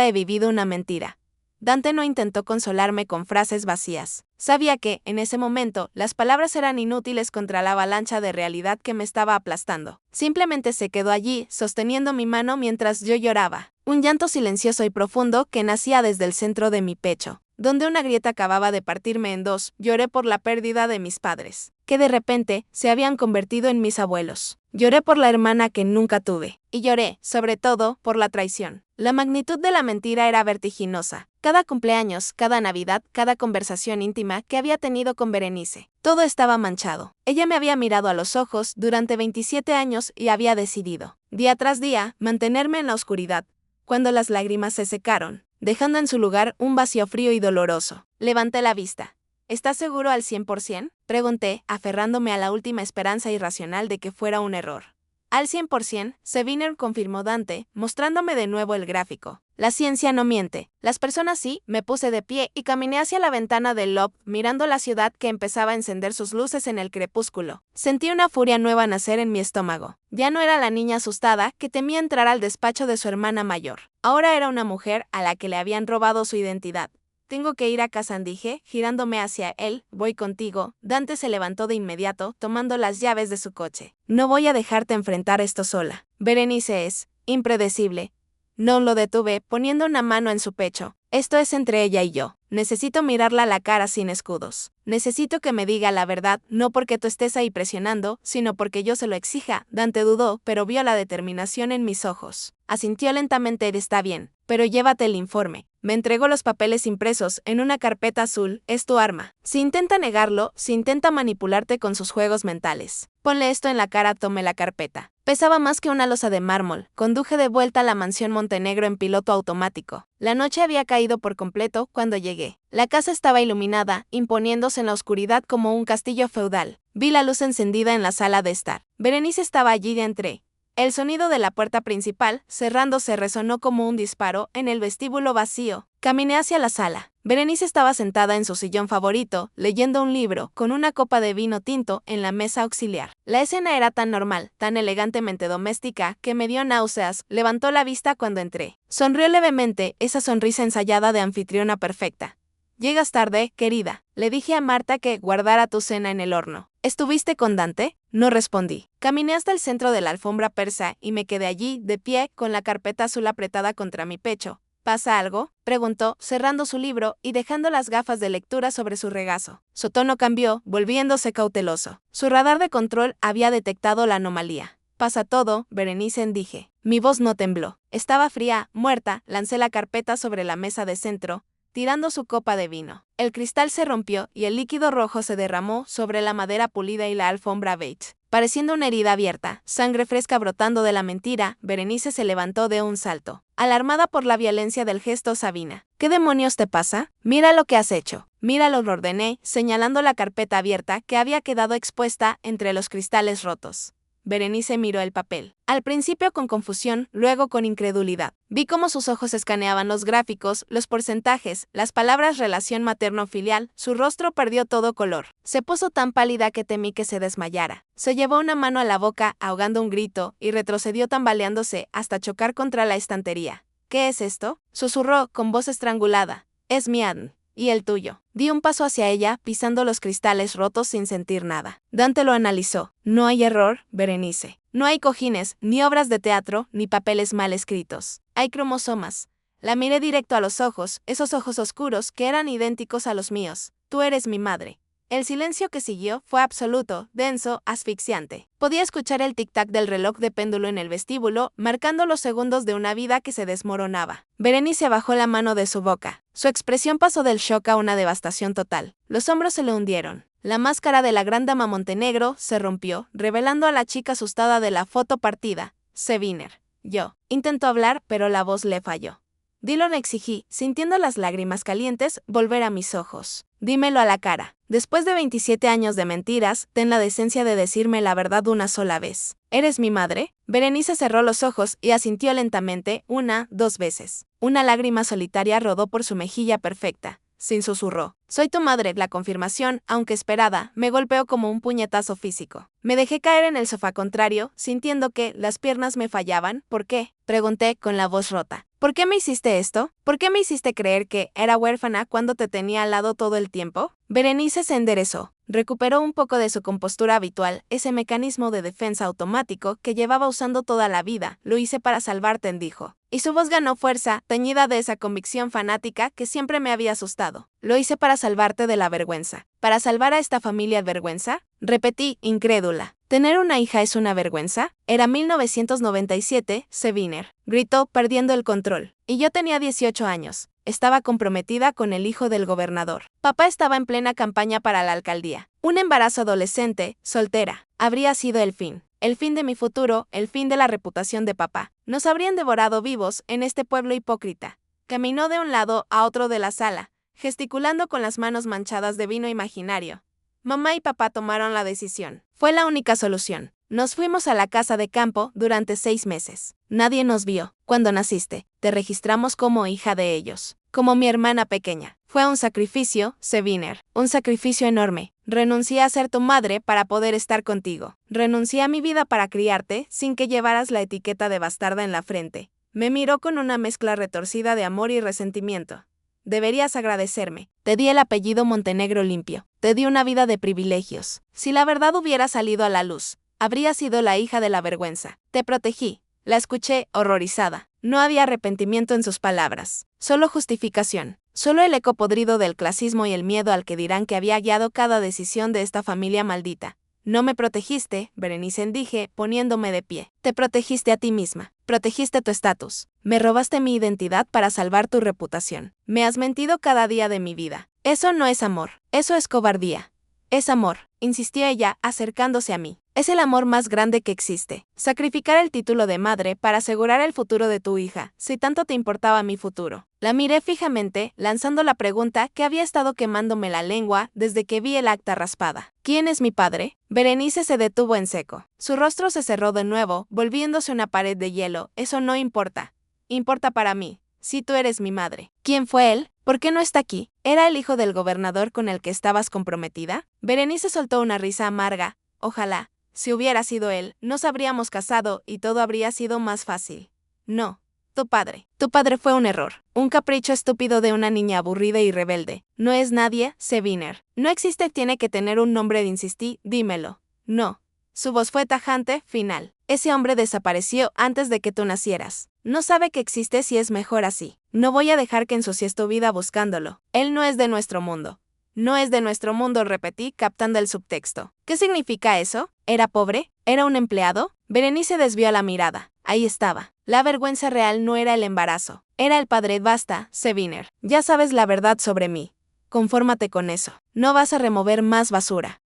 he vivido una mentira. Dante no intentó consolarme con frases vacías. Sabía que, en ese momento, las palabras eran inútiles contra la avalancha de realidad que me estaba aplastando. Simplemente se quedó allí, sosteniendo mi mano mientras yo lloraba. Un llanto silencioso y profundo que nacía desde el centro de mi pecho, donde una grieta acababa de partirme en dos. Lloré por la pérdida de mis padres, que de repente se habían convertido en mis abuelos. Lloré por la hermana que nunca tuve. Y lloré, sobre todo, por la traición. La magnitud de la mentira era vertiginosa. Cada cumpleaños, cada Navidad, cada conversación íntima que había tenido con Berenice. Todo estaba manchado. Ella me había mirado a los ojos durante 27 años y había decidido, día tras día, mantenerme en la oscuridad. Cuando las lágrimas se secaron, dejando en su lugar un vacío frío y doloroso, levanté la vista. ¿Estás seguro al 100%? Pregunté, aferrándome a la última esperanza irracional de que fuera un error. Al 100%, Seviner, confirmó Dante, mostrándome de nuevo el gráfico. La ciencia no miente. Las personas sí. Me puse de pie y caminé hacia la ventana del loft, mirando la ciudad que empezaba a encender sus luces en el crepúsculo. Sentí una furia nueva nacer en mi estómago. Ya no era la niña asustada que temía entrar al despacho de su hermana mayor. Ahora era una mujer a la que le habían robado su identidad. Tengo que ir a casa, dije, girándome hacia él. Voy contigo. Dante se levantó de inmediato, tomando las llaves de su coche. No voy a dejarte enfrentar esto sola. Berenice es impredecible. No lo detuve, poniendo una mano en su pecho. Esto es entre ella y yo. Necesito mirarla a la cara sin escudos. Necesito que me diga la verdad, no porque tú estés ahí presionando, sino porque yo se lo exija. Dante dudó, pero vio la determinación en mis ojos. Asintió lentamente. Está bien, pero llévate el informe. Me entregó los papeles impresos en una carpeta azul. Es tu arma. Si intenta negarlo, si intenta manipularte con sus juegos mentales, ponle esto en la cara. Tomé la carpeta. Pesaba más que una losa de mármol. Conduje de vuelta a la mansión Montenegro en piloto automático. La noche había caído por completo cuando llegué. La casa estaba iluminada, imponiéndose en la oscuridad como un castillo feudal. Vi la luz encendida en la sala de estar. Berenice estaba allí y entré. El sonido de la puerta principal, cerrándose, resonó como un disparo en el vestíbulo vacío. Caminé hacia la sala. Berenice estaba sentada en su sillón favorito, leyendo un libro, con una copa de vino tinto en la mesa auxiliar. La escena era tan normal, tan elegantemente doméstica, que me dio náuseas. Levantó la vista cuando entré. Sonrió levemente, esa sonrisa ensayada de anfitriona perfecta. «Llegas tarde, querida. Le dije a Marta que guardara tu cena en el horno. ¿Estuviste con Dante?» No respondí. Caminé hasta el centro de la alfombra persa y me quedé allí, de pie, con la carpeta azul apretada contra mi pecho. ¿Pasa algo?, preguntó, cerrando su libro y dejando las gafas de lectura sobre su regazo. Su tono cambió, volviéndose cauteloso. Su radar de control había detectado la anomalía. «Pasa todo, Berenice», dije. Mi voz no tembló. Estaba fría, muerta. Lancé la carpeta sobre la mesa de centro, tirando su copa de vino. El cristal se rompió y el líquido rojo se derramó sobre la madera pulida y la alfombra beige, pareciendo una herida abierta, sangre fresca brotando de la mentira. Berenice se levantó de un salto, alarmada por la violencia del gesto. «Sabina, ¿qué demonios te pasa? Mira lo que has hecho». «Míralo», lo ordené, señalando la carpeta abierta que había quedado expuesta entre los cristales rotos. Berenice miró el papel, al principio con confusión, luego con incredulidad. Vi cómo sus ojos escaneaban los gráficos, los porcentajes, las palabras relación materno-filial. Su rostro perdió todo color. Se puso tan pálida que temí que se desmayara. Se llevó una mano a la boca, ahogando un grito, y retrocedió tambaleándose hasta chocar contra la estantería. «¿Qué es esto?», susurró con voz estrangulada. «Es mi Adn. ¿Y el tuyo?». Di un paso hacia ella, pisando los cristales rotos sin sentir nada. Dante lo analizó. «No hay error, Berenice. No hay cojines, ni obras de teatro, ni papeles mal escritos. Hay cromosomas». La miré directo a los ojos, esos ojos oscuros que eran idénticos a los míos. «Tú eres mi madre». El silencio que siguió fue absoluto, denso, asfixiante. Podía escuchar el tic-tac del reloj de péndulo en el vestíbulo, marcando los segundos de una vida que se desmoronaba. Berenice bajó la mano de su boca. Su expresión pasó del shock a una devastación total. Los hombros se le hundieron. La máscara de la gran dama Montenegro se rompió, revelando a la chica asustada de la foto partida. Seviner. Yo. Intentó hablar, pero la voz le falló. Dillon, exigí, sintiendo las lágrimas calientes volver a mis ojos. Dímelo a la cara. Después de 27 años de mentiras, ten la decencia de decirme la verdad una sola vez. ¿Eres mi madre? Berenice cerró los ojos y asintió lentamente, 1, 2 veces. Una lágrima solitaria rodó por su mejilla perfecta. Sin susurró. Soy tu madre. La confirmación, aunque esperada, me golpeó como un puñetazo físico. Me dejé caer en el sofá contrario, sintiendo que las piernas me fallaban. ¿Por qué? Pregunté con la voz rota. ¿Por qué me hiciste esto? ¿Por qué me hiciste creer que era huérfana cuando te tenía al lado todo el tiempo? Berenice se enderezó. Recuperó un poco de su compostura habitual, ese mecanismo de defensa automático que llevaba usando toda la vida. Lo hice para salvarte, dijo. Y su voz ganó fuerza, teñida de esa convicción fanática que siempre me había asustado. Lo hice para salvarte de la vergüenza. ¿Para salvar a esta familia de vergüenza? Repetí, incrédula. ¿Tener una hija es una vergüenza? Era 1997, Seviner. Gritó, perdiendo el control. Y yo tenía 18 años. Estaba comprometida con el hijo del gobernador. Papá estaba en plena campaña para la alcaldía. Un embarazo adolescente, soltera. Habría sido el fin. El fin de mi futuro, el fin de la reputación de papá. Nos habrían devorado vivos en este pueblo hipócrita. Caminó de un lado a otro de la sala, gesticulando con las manos manchadas de vino imaginario. Mamá y papá tomaron la decisión. Fue la única solución. Nos fuimos a la casa de campo durante 6 meses. Nadie nos vio. Cuando naciste, te registramos como hija de ellos, como mi hermana pequeña. Fue un sacrificio, Seviner, un sacrificio enorme. Renuncié a ser tu madre para poder estar contigo. Renuncié a mi vida para criarte sin que llevaras la etiqueta de bastarda en la frente. Me miró con una mezcla retorcida de amor y resentimiento. Deberías agradecerme. Te di el apellido Montenegro limpio. Te di una vida de privilegios. Si la verdad hubiera salido a la luz, habría sido la hija de la vergüenza. Te protegí. La escuché, horrorizada. No había arrepentimiento en sus palabras. Solo justificación. Solo el eco podrido del clasismo y el miedo al que dirán que había guiado cada decisión de esta familia maldita. No me protegiste, Berenice, dije, poniéndome de pie. Te protegiste a ti misma. Protegiste tu estatus. Me robaste mi identidad para salvar tu reputación. Me has mentido cada día de mi vida. Eso no es amor. Eso es cobardía. Es amor, insistió ella, acercándose a mí. Es el amor más grande que existe. Sacrificar el título de madre para asegurar el futuro de tu hija, si tanto te importaba mi futuro. La miré fijamente, lanzando la pregunta que había estado quemándome la lengua desde que vi el acta raspada. ¿Quién es mi padre? Berenice se detuvo en seco. Su rostro se cerró de nuevo, volviéndose una pared de hielo. Eso no importa. Importa para mí. Si tú eres mi madre. ¿Quién fue él? ¿Por qué no está aquí? ¿Era el hijo del gobernador con el que estabas comprometida? Berenice soltó una risa amarga. Ojalá, si hubiera sido él, nos habríamos casado y todo habría sido más fácil. No. Tu padre. Tu padre fue un error. Un capricho estúpido de una niña aburrida y rebelde. No es nadie, Seviner. No existe, tiene que tener un nombre, insistí, dímelo. No. Su voz fue tajante, final. Ese hombre desapareció antes de que tú nacieras. No sabe que existes y es mejor así. No voy a dejar que ensucies tu vida buscándolo. Él no es de nuestro mundo. No es de nuestro mundo, repetí, captando el subtexto. ¿Qué significa eso? ¿Era pobre? ¿Era un empleado? Berenice desvió la mirada. Ahí estaba. La vergüenza real no era el embarazo. Era el padre. Basta, Seviner. Ya sabes la verdad sobre mí. Confórmate con eso. No vas a remover más basura.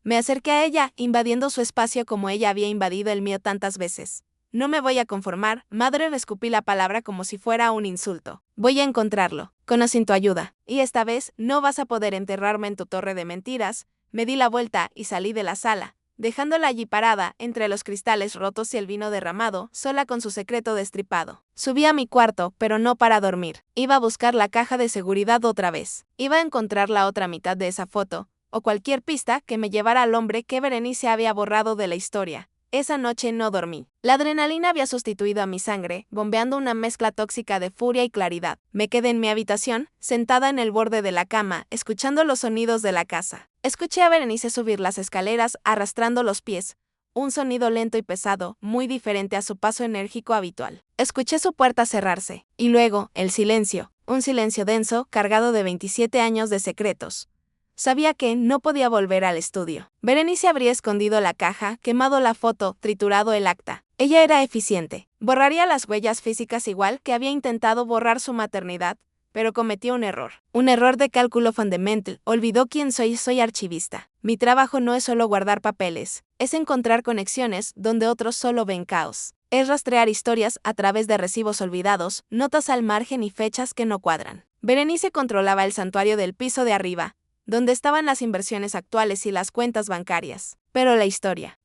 Me acerqué a ella, invadiendo su espacio como ella había invadido el mío tantas veces. No me voy a conformar, madre, le escupí la palabra como si fuera un insulto. Voy a encontrarlo, con o sin tu ayuda. Y esta vez no vas a poder enterrarme en tu torre de mentiras. Me di la vuelta y salí de la sala, dejándola allí parada, entre los cristales rotos y el vino derramado, sola con su secreto destripado. Subí a mi cuarto, pero no para dormir. Iba a buscar la caja de seguridad otra vez. Iba a encontrar la otra mitad de esa foto, o cualquier pista que me llevara al hombre que Berenice había borrado de la historia. Esa noche no dormí. La adrenalina había sustituido a mi sangre, bombeando una mezcla tóxica de furia y claridad. Me quedé en mi habitación, sentada en el borde de la cama, escuchando los sonidos de la casa. Escuché a Berenice subir las escaleras, arrastrando los pies. Un sonido lento y pesado, muy diferente a su paso enérgico habitual. Escuché su puerta cerrarse. Y luego, el silencio. Un silencio denso, cargado de 27 años de secretos. Sabía que no podía volver al estudio. Berenice habría escondido la caja, quemado la foto, triturado el acta. Ella era eficiente. Borraría las huellas físicas igual que había intentado borrar su maternidad, pero cometió un error. Un error de cálculo fundamental. Olvidó quién soy archivista. Mi trabajo no es solo guardar papeles, es encontrar conexiones donde otros solo ven caos. Es rastrear historias a través de recibos olvidados, notas al margen y fechas que no cuadran. Berenice controlaba el santuario del piso de arriba, donde estaban las inversiones actuales y las cuentas bancarias. Pero la historia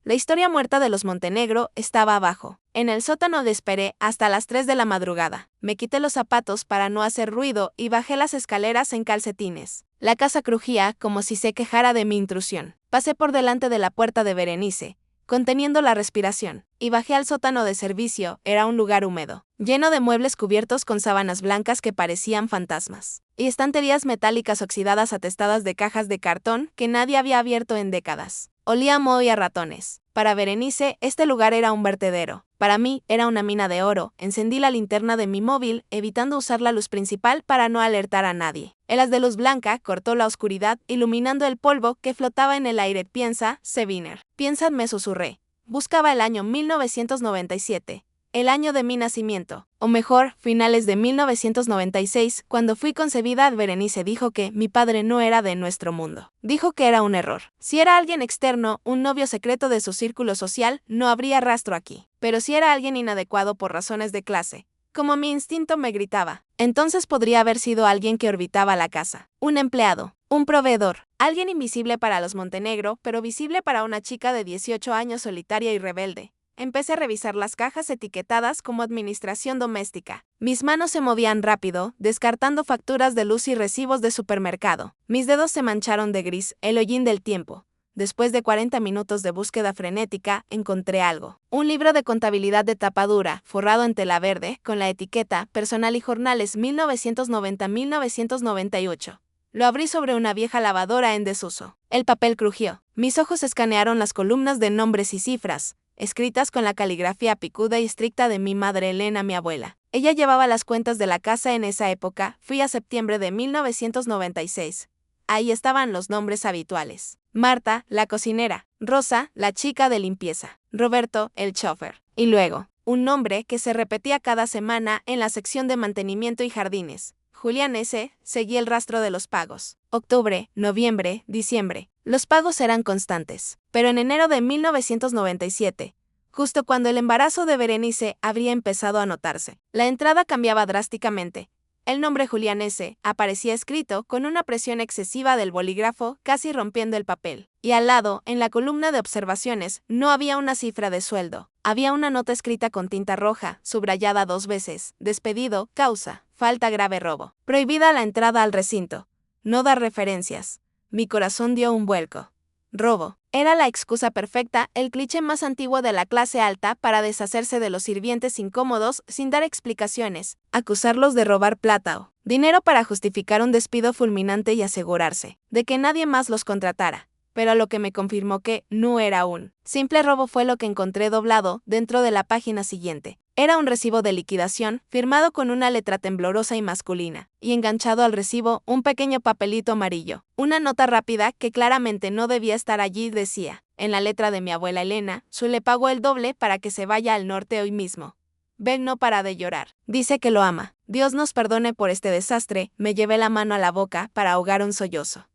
muerta de los Montenegro, estaba abajo. En el sótano esperé hasta las 3 de la madrugada. Me quité los zapatos para no hacer ruido y bajé las escaleras en calcetines. La casa crujía como si se quejara de mi intrusión. Pasé por delante de la puerta de Berenice, conteniendo la respiración, y bajé al sótano de servicio. Era un lugar húmedo, lleno de muebles cubiertos con sábanas blancas que parecían fantasmas, y estanterías metálicas oxidadas atestadas de cajas de cartón que nadie había abierto en décadas. Olía a moho y a ratones. Para Berenice, este lugar era un vertedero. Para mí, era una mina de oro. Encendí la linterna de mi móvil, evitando usar la luz principal para no alertar a nadie. El haz de luz blanca cortó la oscuridad, iluminando el polvo que flotaba en el aire. Piensa, Seviner. Piensa, me susurré. Buscaba el año 1997. El año de mi nacimiento, o mejor, finales de 1996, cuando fui concebida. Berenice dijo que mi padre no era de nuestro mundo. Dijo que era un error. Si era alguien externo, un novio secreto de su círculo social, no habría rastro aquí. Pero si era alguien inadecuado por razones de clase, como mi instinto me gritaba, entonces podría haber sido alguien que orbitaba la casa. Un empleado, un proveedor, alguien invisible para los Montenegro, pero visible para una chica de 18 años solitaria y rebelde. Empecé a revisar las cajas etiquetadas como administración doméstica. Mis manos se movían rápido, descartando facturas de luz y recibos de supermercado. Mis dedos se mancharon de gris, el hollín del tiempo. Después de 40 minutos de búsqueda frenética, encontré algo. Un libro de contabilidad de tapa dura, forrado en tela verde, con la etiqueta Personal y Jornales 1990-1998. Lo abrí sobre una vieja lavadora en desuso. El papel crujió. Mis ojos escanearon las columnas de nombres y cifras, escritas con la caligrafía picuda y estricta de mi madre Elena, mi abuela. Ella llevaba las cuentas de la casa en esa época. Fui a septiembre de 1996. Ahí estaban los nombres habituales. Marta, la cocinera. Rosa, la chica de limpieza. Roberto, el chofer. Y luego, un nombre que se repetía cada semana en la sección de mantenimiento y jardines. Julián S. Seguí el rastro de los pagos. Octubre, noviembre, diciembre. Los pagos eran constantes. Pero en enero de 1997, justo cuando el embarazo de Berenice habría empezado a notarse, la entrada cambiaba drásticamente. El nombre Julián S. aparecía escrito con una presión excesiva del bolígrafo, casi rompiendo el papel. Y al lado, en la columna de observaciones, no había una cifra de sueldo. Había una nota escrita con tinta roja, subrayada 2 veces. Despedido, causa, falta grave, robo. Prohibida la entrada al recinto. No dar referencias. Mi corazón dio un vuelco. Robo. Era la excusa perfecta, el cliché más antiguo de la clase alta para deshacerse de los sirvientes incómodos sin dar explicaciones, acusarlos de robar plata o dinero para justificar un despido fulminante y asegurarse de que nadie más los contratara. Pero lo que me confirmó que no era un simple robo fue lo que encontré doblado dentro de la página siguiente. Era un recibo de liquidación, firmado con una letra temblorosa y masculina, y enganchado al recibo un pequeño papelito amarillo. Una nota rápida que claramente no debía estar allí decía, en la letra de mi abuela Elena, su le pagó el doble para que se vaya al norte hoy mismo. Ben no para de llorar. Dice que lo ama. Dios nos perdone por este desastre. Me llevé la mano a la boca para ahogar un sollozo.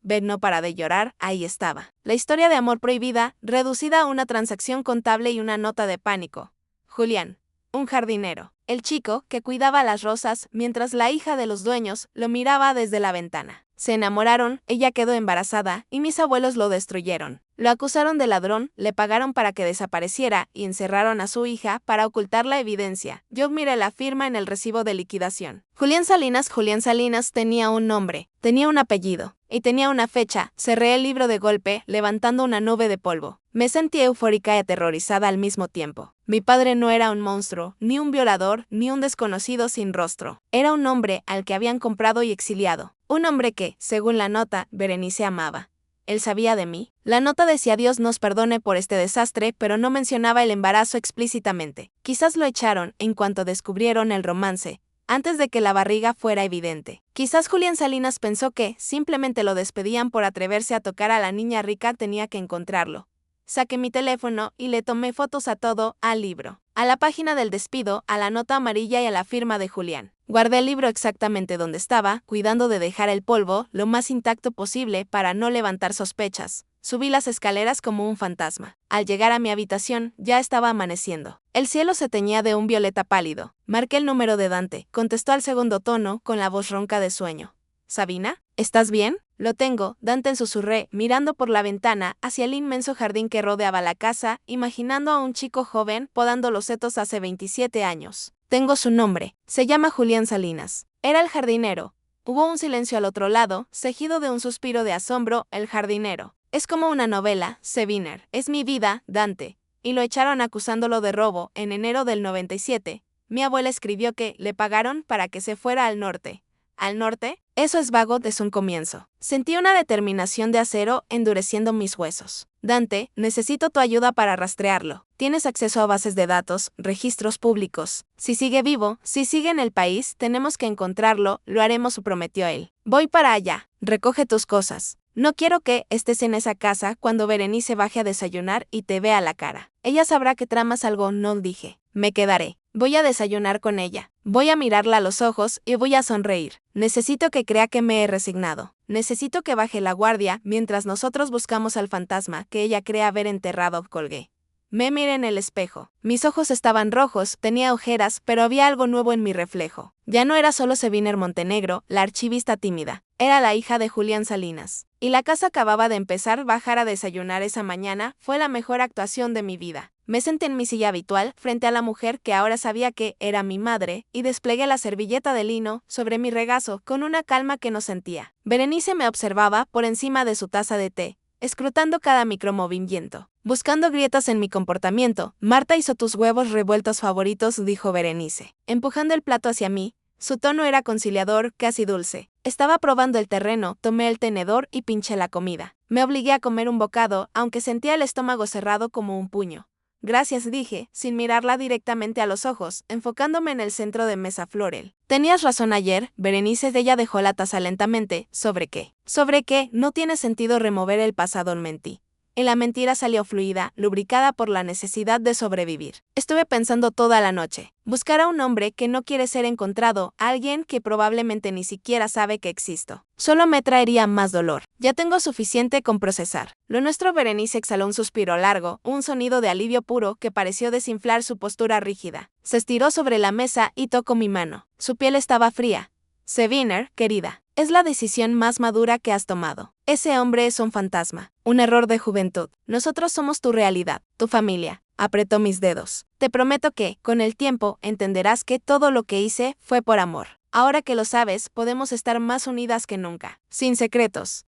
Ben no para de llorar, ahí estaba. La historia de amor prohibida, reducida a una transacción contable y una nota de pánico. Julián, un jardinero. El chico que cuidaba las rosas mientras la hija de los dueños lo miraba desde la ventana. Se enamoraron, ella quedó embarazada y mis abuelos lo destruyeron. Lo acusaron de ladrón, le pagaron para que desapareciera y encerraron a su hija para ocultar la evidencia. Yo miré la firma en el recibo de liquidación. Julián Salinas tenía un nombre, tenía un apellido y tenía una fecha. Cerré el libro de golpe, levantando una nube de polvo. Me sentí eufórica y aterrorizada al mismo tiempo. Mi padre no era un monstruo, ni un violador, ni un desconocido sin rostro. Era un hombre al que habían comprado y exiliado. Un hombre que, según la nota, Berenice amaba. ¿Él sabía de mí? La nota decía Dios nos perdone por este desastre, pero no mencionaba el embarazo explícitamente. Quizás lo echaron en cuanto descubrieron el romance, antes de que la barriga fuera evidente. Quizás Julián Salinas pensó que simplemente lo despedían por atreverse a tocar a la niña rica. Tenía que encontrarlo. Saqué mi teléfono y le tomé fotos a todo, al libro, a la página del despido, a la nota amarilla y a la firma de Julián. Guardé el libro exactamente donde estaba, cuidando de dejar el polvo lo más intacto posible para no levantar sospechas. Subí las escaleras como un fantasma. Al llegar a mi habitación, ya estaba amaneciendo. El cielo se teñía de un violeta pálido. Marqué el número de Dante. Contestó al segundo tono, con la voz ronca de sueño. ¿Sabina? ¿Estás bien? Lo tengo, Dante, susurré, mirando por la ventana hacia el inmenso jardín que rodeaba la casa, imaginando a un chico joven podando los setos hace 27 años. Tengo su nombre. Se llama Julián Salinas. Era el jardinero. Hubo un silencio al otro lado, seguido de un suspiro de asombro. El jardinero. Es como una novela, Seviner. Es mi vida, Dante. Y lo echaron acusándolo de robo en enero del 97. Mi abuela escribió que le pagaron para que se fuera al norte. ¿Al norte? Eso es vago desde un comienzo. Sentí una determinación de acero endureciendo mis huesos. Dante, necesito tu ayuda para rastrearlo. Tienes acceso a bases de datos, registros públicos. Si sigue vivo, si sigue en el país, tenemos que encontrarlo, lo haremos, prometió él. Voy para allá. Recoge tus cosas. No quiero que estés en esa casa cuando Berenice baje a desayunar y te vea la cara. Ella sabrá que tramas algo, no dije. Me quedaré. Voy a desayunar con ella. Voy a mirarla a los ojos y voy a sonreír. Necesito que crea que me he resignado. Necesito que baje la guardia mientras nosotros buscamos al fantasma que ella cree haber enterrado, colgué. Me miré en el espejo. Mis ojos estaban rojos, tenía ojeras, pero había algo nuevo en mi reflejo. Ya no era solo Seviner Montenegro, la archivista tímida. Era la hija de Julián Salinas. Y la casa acababa de empezar. Bajar a desayunar esa mañana fue la mejor actuación de mi vida. Me senté en mi silla habitual, frente a la mujer que ahora sabía que era mi madre, y desplegué la servilleta de lino sobre mi regazo con una calma que no sentía. Berenice me observaba por encima de su taza de té, escrutando cada micromovimiento, buscando grietas en mi comportamiento. Marta hizo tus huevos revueltos favoritos, dijo Berenice, empujando el plato hacia mí. Su tono era conciliador, casi dulce. Estaba probando el terreno, tomé el tenedor y pinché la comida. Me obligué a comer un bocado, aunque sentía el estómago cerrado como un puño. Gracias, dije, sin mirarla directamente a los ojos, enfocándome en el centro de mesa floral. Tenías razón ayer, Berenice. Ella dejó la taza lentamente. ¿Sobre qué? ¿Sobre qué? No tiene sentido remover el pasado, mentí. Y la mentira salió fluida, lubricada por la necesidad de sobrevivir. Estuve pensando toda la noche. Buscar a un hombre que no quiere ser encontrado, a alguien que probablemente ni siquiera sabe que existo. Solo me traería más dolor. Ya tengo suficiente con procesar. Lo nuestro. Berenice exhaló un suspiro largo, un sonido de alivio puro que pareció desinflar su postura rígida. Se estiró sobre la mesa y tocó mi mano. Su piel estaba fría. Seviner, querida, es la decisión más madura que has tomado. Ese hombre es un fantasma, un error de juventud. Nosotros somos tu realidad, tu familia. Apretó mis dedos. Te prometo que, con el tiempo, entenderás que todo lo que hice fue por amor. Ahora que lo sabes, podemos estar más unidas que nunca. Sin secretos.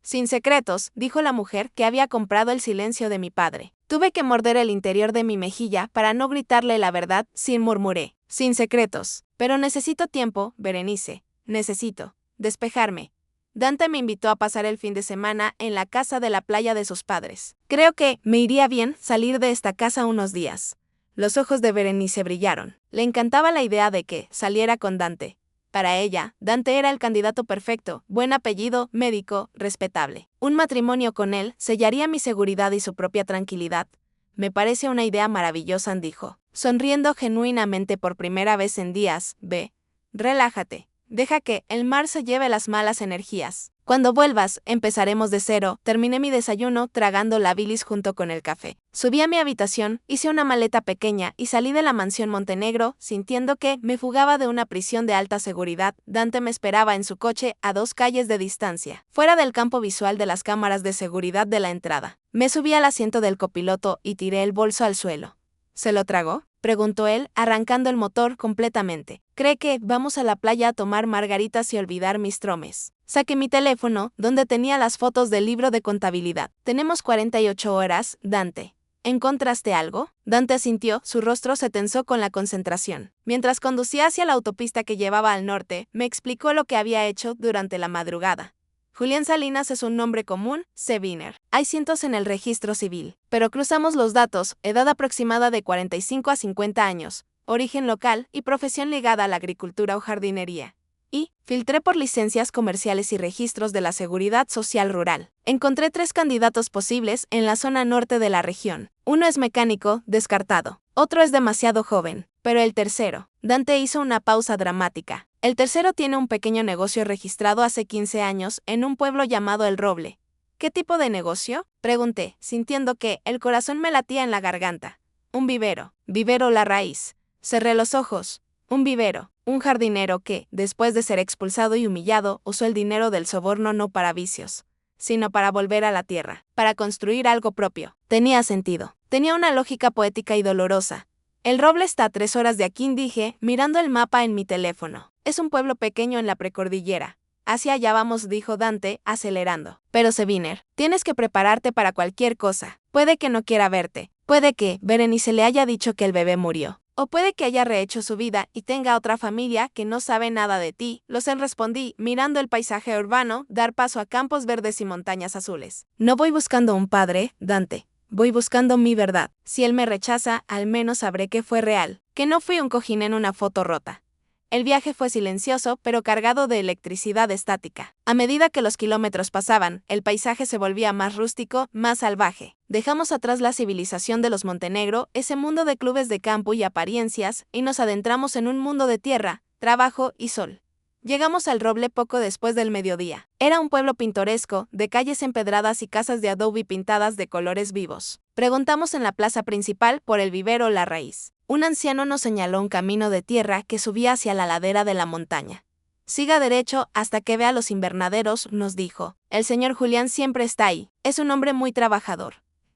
Sin secretos, dijo la mujer que había comprado el silencio de mi padre. Tuve que morder el interior de mi mejilla para no gritarle la verdad, murmuré. Sin secretos. Pero necesito tiempo, Berenice. Necesito despejarme. Dante me invitó a pasar el fin de semana en la casa de la playa de sus padres. Creo que me iría bien salir de esta casa unos días. Los ojos de Berenice brillaron. Le encantaba la idea de que saliera con Dante. Para ella, Dante era el candidato perfecto, buen apellido, médico, respetable. Un matrimonio con él sellaría mi seguridad y su propia tranquilidad. Me parece una idea maravillosa, dijo, sonriendo genuinamente por primera vez en días. Ve, relájate. Deja que el mar se lleve las malas energías. Cuando vuelvas, empezaremos de cero. Terminé mi desayuno tragando la bilis junto con el café. Subí a mi habitación, hice una maleta pequeña y salí de la mansión Montenegro, sintiendo que me fugaba de una prisión de alta seguridad. Dante me esperaba en su coche a 2 calles de distancia, fuera del campo visual de las cámaras de seguridad de la entrada. Me subí al asiento del copiloto y tiré el bolso al suelo. ¿Se lo tragó?, preguntó él, arrancando el motor completamente. ¿Cree que vamos a la playa a tomar margaritas y olvidar mis tromes? Saqué mi teléfono, donde tenía las fotos del libro de contabilidad. Tenemos 48 horas, Dante. ¿Encontraste algo? Dante asintió, su rostro se tensó con la concentración. Mientras conducía hacia la autopista que llevaba al norte, me explicó lo que había hecho durante la madrugada. Julián Salinas es un nombre común, Seviner. Hay cientos en el registro civil, pero cruzamos los datos, edad aproximada de 45 a 50 años, origen local y profesión ligada a la agricultura o jardinería. Y filtré por licencias comerciales y registros de la Seguridad Social Rural. Encontré 3 candidatos posibles en la zona norte de la región. Uno es mecánico, descartado. Otro es demasiado joven. Pero el tercero. Dante hizo una pausa dramática. El tercero tiene un pequeño negocio registrado hace 15 años en un pueblo llamado El Roble. ¿Qué tipo de negocio? Pregunté, sintiendo que el corazón me latía en la garganta. Un vivero. Vivero La Raíz. Cerré los ojos. Un vivero. Un jardinero que, después de ser expulsado y humillado, usó el dinero del soborno no para vicios, sino para volver a la tierra, para construir algo propio. Tenía sentido. Tenía una lógica poética y dolorosa. El Roble está a 3 horas de aquí, dije, mirando el mapa en mi teléfono. Es un pueblo pequeño en la precordillera. Hacia allá vamos, dijo Dante, acelerando. Pero Seviner, tienes que prepararte para cualquier cosa. Puede que no quiera verte. Puede que Berenice le haya dicho que el bebé murió. O puede que haya rehecho su vida y tenga otra familia que no sabe nada de ti. Lo sé, respondí, mirando el paisaje urbano, dar paso a campos verdes y montañas azules. No voy buscando un padre, Dante. Voy buscando mi verdad. Si él me rechaza, al menos sabré que fue real, que no fui un cojín en una foto rota. El viaje fue silencioso, pero cargado de electricidad estática. A medida que los kilómetros pasaban, el paisaje se volvía más rústico, más salvaje. Dejamos atrás la civilización de los Montenegro, ese mundo de clubes de campo y apariencias, y nos adentramos en un mundo de tierra, trabajo y sol. Llegamos al Roble poco después del mediodía. Era un pueblo pintoresco, de calles empedradas y casas de adobe pintadas de colores vivos. Preguntamos en la plaza principal por el vivero La Raíz. Un anciano nos señaló un camino de tierra que subía hacia la ladera de la montaña. Siga derecho hasta que vea los invernaderos, nos dijo. El señor Julián siempre está ahí. Es un hombre muy trabajador.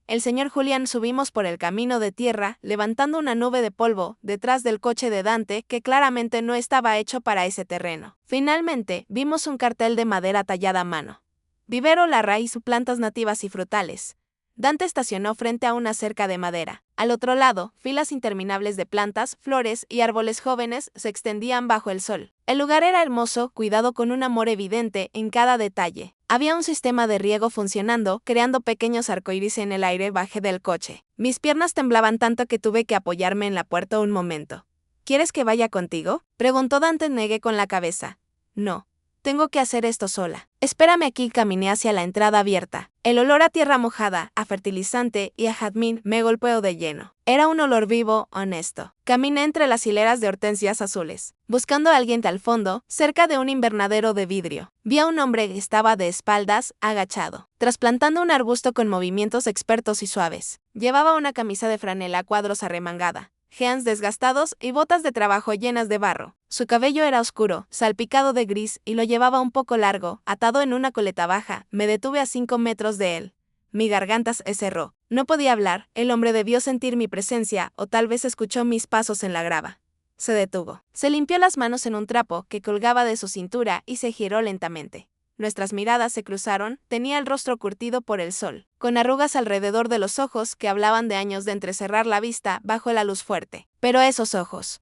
El señor Julián subimos por el camino de tierra, levantando una nube de polvo, detrás del coche de Dante, que claramente no estaba hecho para ese terreno. Finalmente, vimos un cartel de madera tallada a mano. Vivero La Raíz, plantas nativas y frutales. Dante estacionó frente a una cerca de madera. Al otro lado, filas interminables de plantas, flores y árboles jóvenes se extendían bajo el sol. El lugar era hermoso, cuidado con un amor evidente en cada detalle. Había un sistema de riego funcionando, creando pequeños arcoíris en el aire. Bajé del coche. Mis piernas temblaban tanto que tuve que apoyarme en la puerta un momento. ¿Quieres que vaya contigo?, preguntó Dante. Negué con la cabeza. No. Tengo que hacer esto sola. Espérame aquí. Caminé hacia la entrada abierta. El olor a tierra mojada, a fertilizante y a jazmín me golpeó de lleno. Era un olor vivo, honesto. Caminé entre las hileras de hortensias azules, buscando a alguien al fondo, cerca de un invernadero de vidrio. Vi a un hombre que estaba de espaldas, agachado, trasplantando un arbusto con movimientos expertos y suaves. Llevaba una camisa de franela a cuadros arremangada, jeans desgastados y botas de trabajo llenas de barro. Su cabello era oscuro, salpicado de gris, y lo llevaba un poco largo, atado en una coleta baja. Me detuve a 5 metros de él. Mi garganta se cerró. No podía hablar. El hombre debió sentir mi presencia, o tal vez escuchó mis pasos en la grava. Se detuvo. Se limpió las manos en un trapo que colgaba de su cintura y se giró lentamente. Nuestras miradas se cruzaron. Tenía el rostro curtido por el sol, con arrugas alrededor de los ojos que hablaban de años de entrecerrar la vista bajo la luz fuerte. Pero esos ojos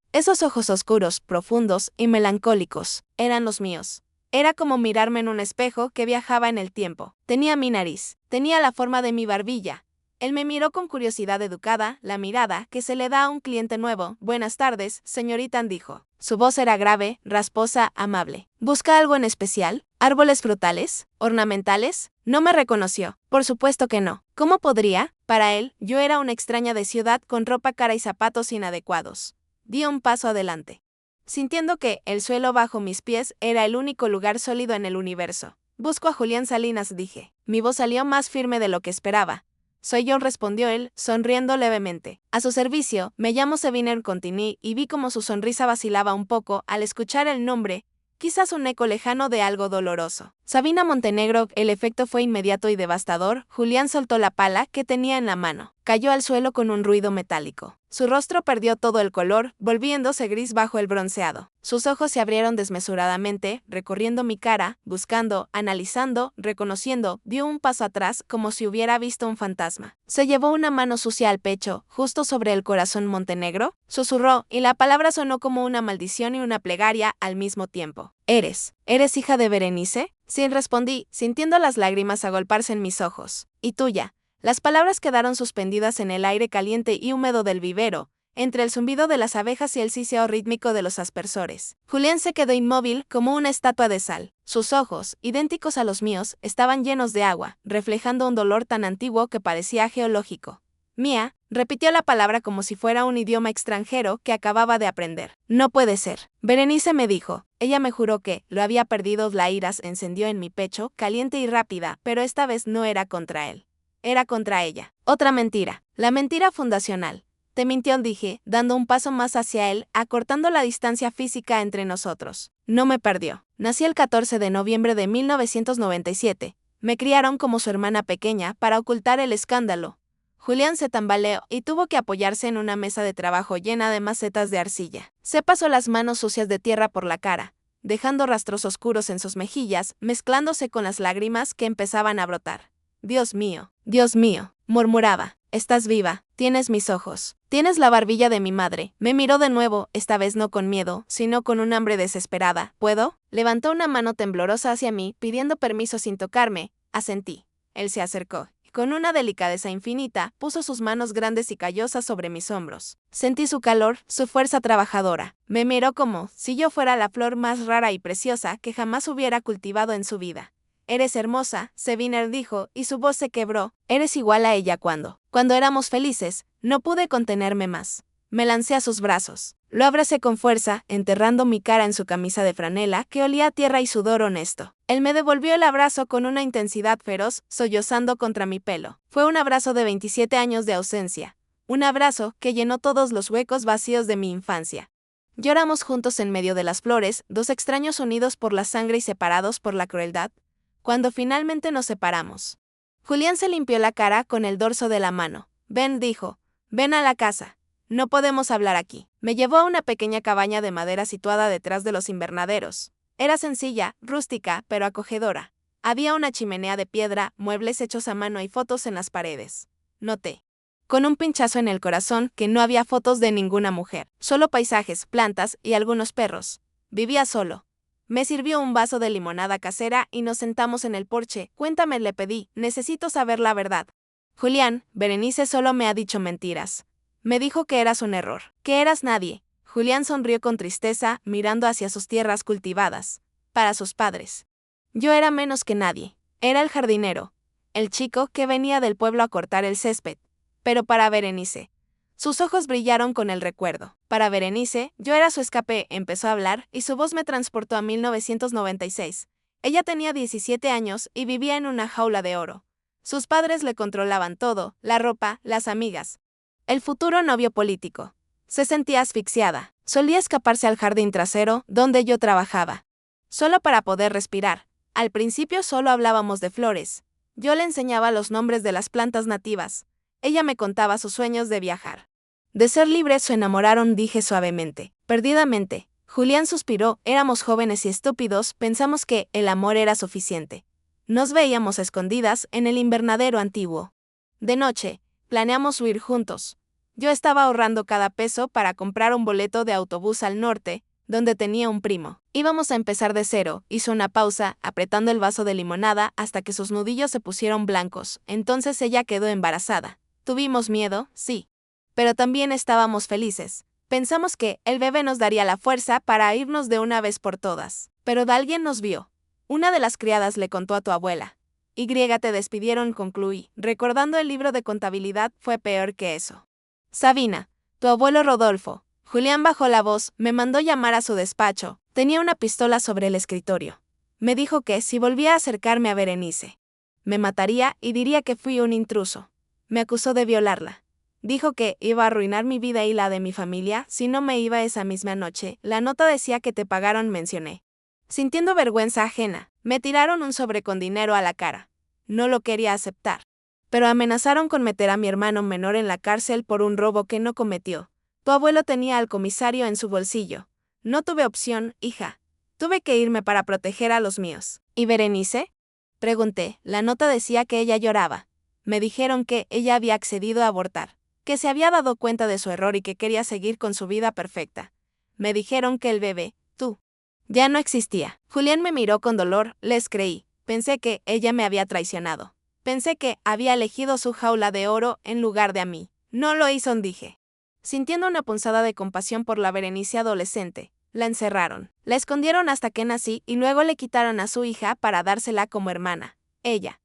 oscuros, profundos y melancólicos, eran los míos. Era como mirarme en un espejo que viajaba en el tiempo. Tenía mi nariz, tenía la forma de mi barbilla. Él me miró con curiosidad educada, la mirada que se le da a un cliente nuevo. Buenas tardes, señorita, dijo. Su voz era grave, rasposa, amable. ¿Busca algo en especial? ¿Árboles frutales? ¿Ornamentales? No me reconoció. Por supuesto que no. ¿Cómo podría? Para él, yo era una extraña de ciudad con ropa cara y zapatos inadecuados. Di un paso adelante, sintiendo que el suelo bajo mis pies era el único lugar sólido en el universo. Busco a Julián Salinas, dije. Mi voz salió más firme de lo que esperaba. Soy yo, respondió él, sonriendo levemente. A su servicio, me llamo Seviner Contini, y vi como su sonrisa vacilaba un poco al escuchar el nombre, quizás un eco lejano de algo doloroso. Sabina Montenegro. El efecto fue inmediato y devastador. Julián soltó la pala que tenía en la mano. Cayó al suelo con un ruido metálico. Su rostro perdió todo el color, volviéndose gris bajo el bronceado. Sus ojos se abrieron desmesuradamente, recorriendo mi cara, buscando, analizando, reconociendo. Dio un paso atrás como si hubiera visto un fantasma. Se llevó una mano sucia al pecho, justo sobre el corazón. Montenegro, susurró, y la palabra sonó como una maldición y una plegaria al mismo tiempo. ¿Eres hija de Berenice? Sí, respondí, sintiendo las lágrimas agolparse en mis ojos. ¿Y tuya? Las palabras quedaron suspendidas en el aire caliente y húmedo del vivero. entre el zumbido de las abejas y el siseo rítmico de los aspersores. Julián se quedó inmóvil como una estatua de sal. Sus ojos, idénticos a los míos, estaban llenos de agua, reflejando un dolor tan antiguo que parecía geológico. Mía, repitió la palabra como si fuera un idioma extranjero que acababa de aprender. No puede ser. Berenice me dijo. Ella me juró que lo había perdido. La ira se encendió en mi pecho, caliente y rápida, pero esta vez no era contra él. Era contra ella. Otra mentira. La mentira fundacional. Te mintió, dije, dando un paso más hacia él, acortando la distancia física entre nosotros. No me perdió. Nací el 14 de noviembre de 1997. Me criaron como su hermana pequeña para ocultar el escándalo. Julián se tambaleó y tuvo que apoyarse en una mesa de trabajo llena de macetas de arcilla. Se pasó las manos sucias de tierra por la cara, dejando rastros oscuros en sus mejillas, mezclándose con las lágrimas que empezaban a brotar. Dios mío, murmuraba. Estás viva, tienes mis ojos, tienes la barbilla de mi madre. Me miró de nuevo, esta vez no con miedo, sino con un hambre desesperada. ¿Puedo? Levantó una mano temblorosa hacia mí, pidiendo permiso sin tocarme. Asentí. Él se acercó. Con una delicadeza infinita, puso sus manos grandes y callosas sobre mis hombros. Sentí su calor, su fuerza trabajadora. Me miró como si yo fuera la flor más rara y preciosa que jamás hubiera cultivado en su vida. Eres hermosa, Seviner dijo, y su voz se quebró. Eres igual a ella cuando éramos felices. No pude contenerme más. Me lancé a sus brazos. Lo abracé con fuerza, enterrando mi cara en su camisa de franela que olía a tierra y sudor honesto. Él me devolvió el abrazo con una intensidad feroz, sollozando contra mi pelo. Fue un abrazo de 27 años de ausencia. Un abrazo que llenó todos los huecos vacíos de mi infancia. Lloramos juntos en medio de las flores, dos extraños unidos por la sangre y separados por la crueldad. Cuando finalmente nos separamos. Julián se limpió la cara con el dorso de la mano. Ven, dijo. Ven a la casa. No podemos hablar aquí. Me llevó a una pequeña cabaña de madera situada detrás de los invernaderos. Era sencilla, rústica, pero acogedora. Había una chimenea de piedra, muebles hechos a mano y fotos en las paredes. Noté, con un pinchazo en el corazón, que no había fotos de ninguna mujer. Solo paisajes, plantas y algunos perros. Vivía solo. Me sirvió un vaso de limonada casera y nos sentamos en el porche. Cuéntame, le pedí. Necesito saber la verdad. Julián, Berenice solo me ha dicho mentiras. Me dijo que eras un error, que eras nadie. Julián sonrió con tristeza, mirando hacia sus tierras cultivadas. Para sus padres. Yo era menos que nadie. Era el jardinero. El chico que venía del pueblo a cortar el césped. Pero para Berenice. Sus ojos brillaron con el recuerdo. Para Berenice, yo era su escape. Empezó a hablar y su voz me transportó a 1996. Ella tenía 17 años y vivía en una jaula de oro. Sus padres le controlaban todo, la ropa, las amigas. El futuro novio político. Se sentía asfixiada. Solía escaparse al jardín trasero, donde yo trabajaba. Solo para poder respirar. Al principio solo hablábamos de flores. Yo le enseñaba los nombres de las plantas nativas. Ella me contaba sus sueños de viajar. De ser libre se enamoraron, dije suavemente. Perdidamente. Julián suspiró. Éramos jóvenes y estúpidos, pensamos que el amor era suficiente. Nos veíamos a escondidas en el invernadero antiguo. De noche, planeamos huir juntos. Yo estaba ahorrando cada peso para comprar un boleto de autobús al norte, donde tenía un primo. Íbamos a empezar de cero. Hizo una pausa, apretando el vaso de limonada hasta que sus nudillos se pusieron blancos. Entonces ella quedó embarazada. Tuvimos miedo, sí. Pero también estábamos felices. Pensamos que el bebé nos daría la fuerza para irnos de una vez por todas. Pero alguien nos vio. Una de las criadas le contó a tu abuela. Te despidieron, concluí. Recordando el libro de contabilidad, fue peor que eso. Sabina, tu abuelo Rodolfo. Julián bajó la voz, me mandó llamar a su despacho. Tenía una pistola sobre el escritorio. Me dijo que si volvía a acercarme a Berenice, me mataría y diría que fui un intruso. Me acusó de violarla. Dijo que iba a arruinar mi vida y la de mi familia si no me iba esa misma noche. La nota decía que te pagaron, mencioné. Sintiendo vergüenza ajena, me tiraron un sobre con dinero a la cara. No lo quería aceptar. Pero amenazaron con meter a mi hermano menor en la cárcel por un robo que no cometió. Tu abuelo tenía al comisario en su bolsillo. No tuve opción, hija. Tuve que irme para proteger a los míos. ¿Y Berenice? Pregunté. La nota decía que ella lloraba. Me dijeron que ella había accedido a abortar, que se había dado cuenta de su error y que quería seguir con su vida perfecta. Me dijeron que el bebé, tú, ya no existía. Julián me miró con dolor, les creí. Pensé que ella me había traicionado. Pensé que había elegido su jaula de oro en lugar de a mí. No lo hizo, dije. Sintiendo una punzada de compasión por la Berenice adolescente, la encerraron. La escondieron hasta que nací y luego le quitaron a su hija para dársela como hermana. Ella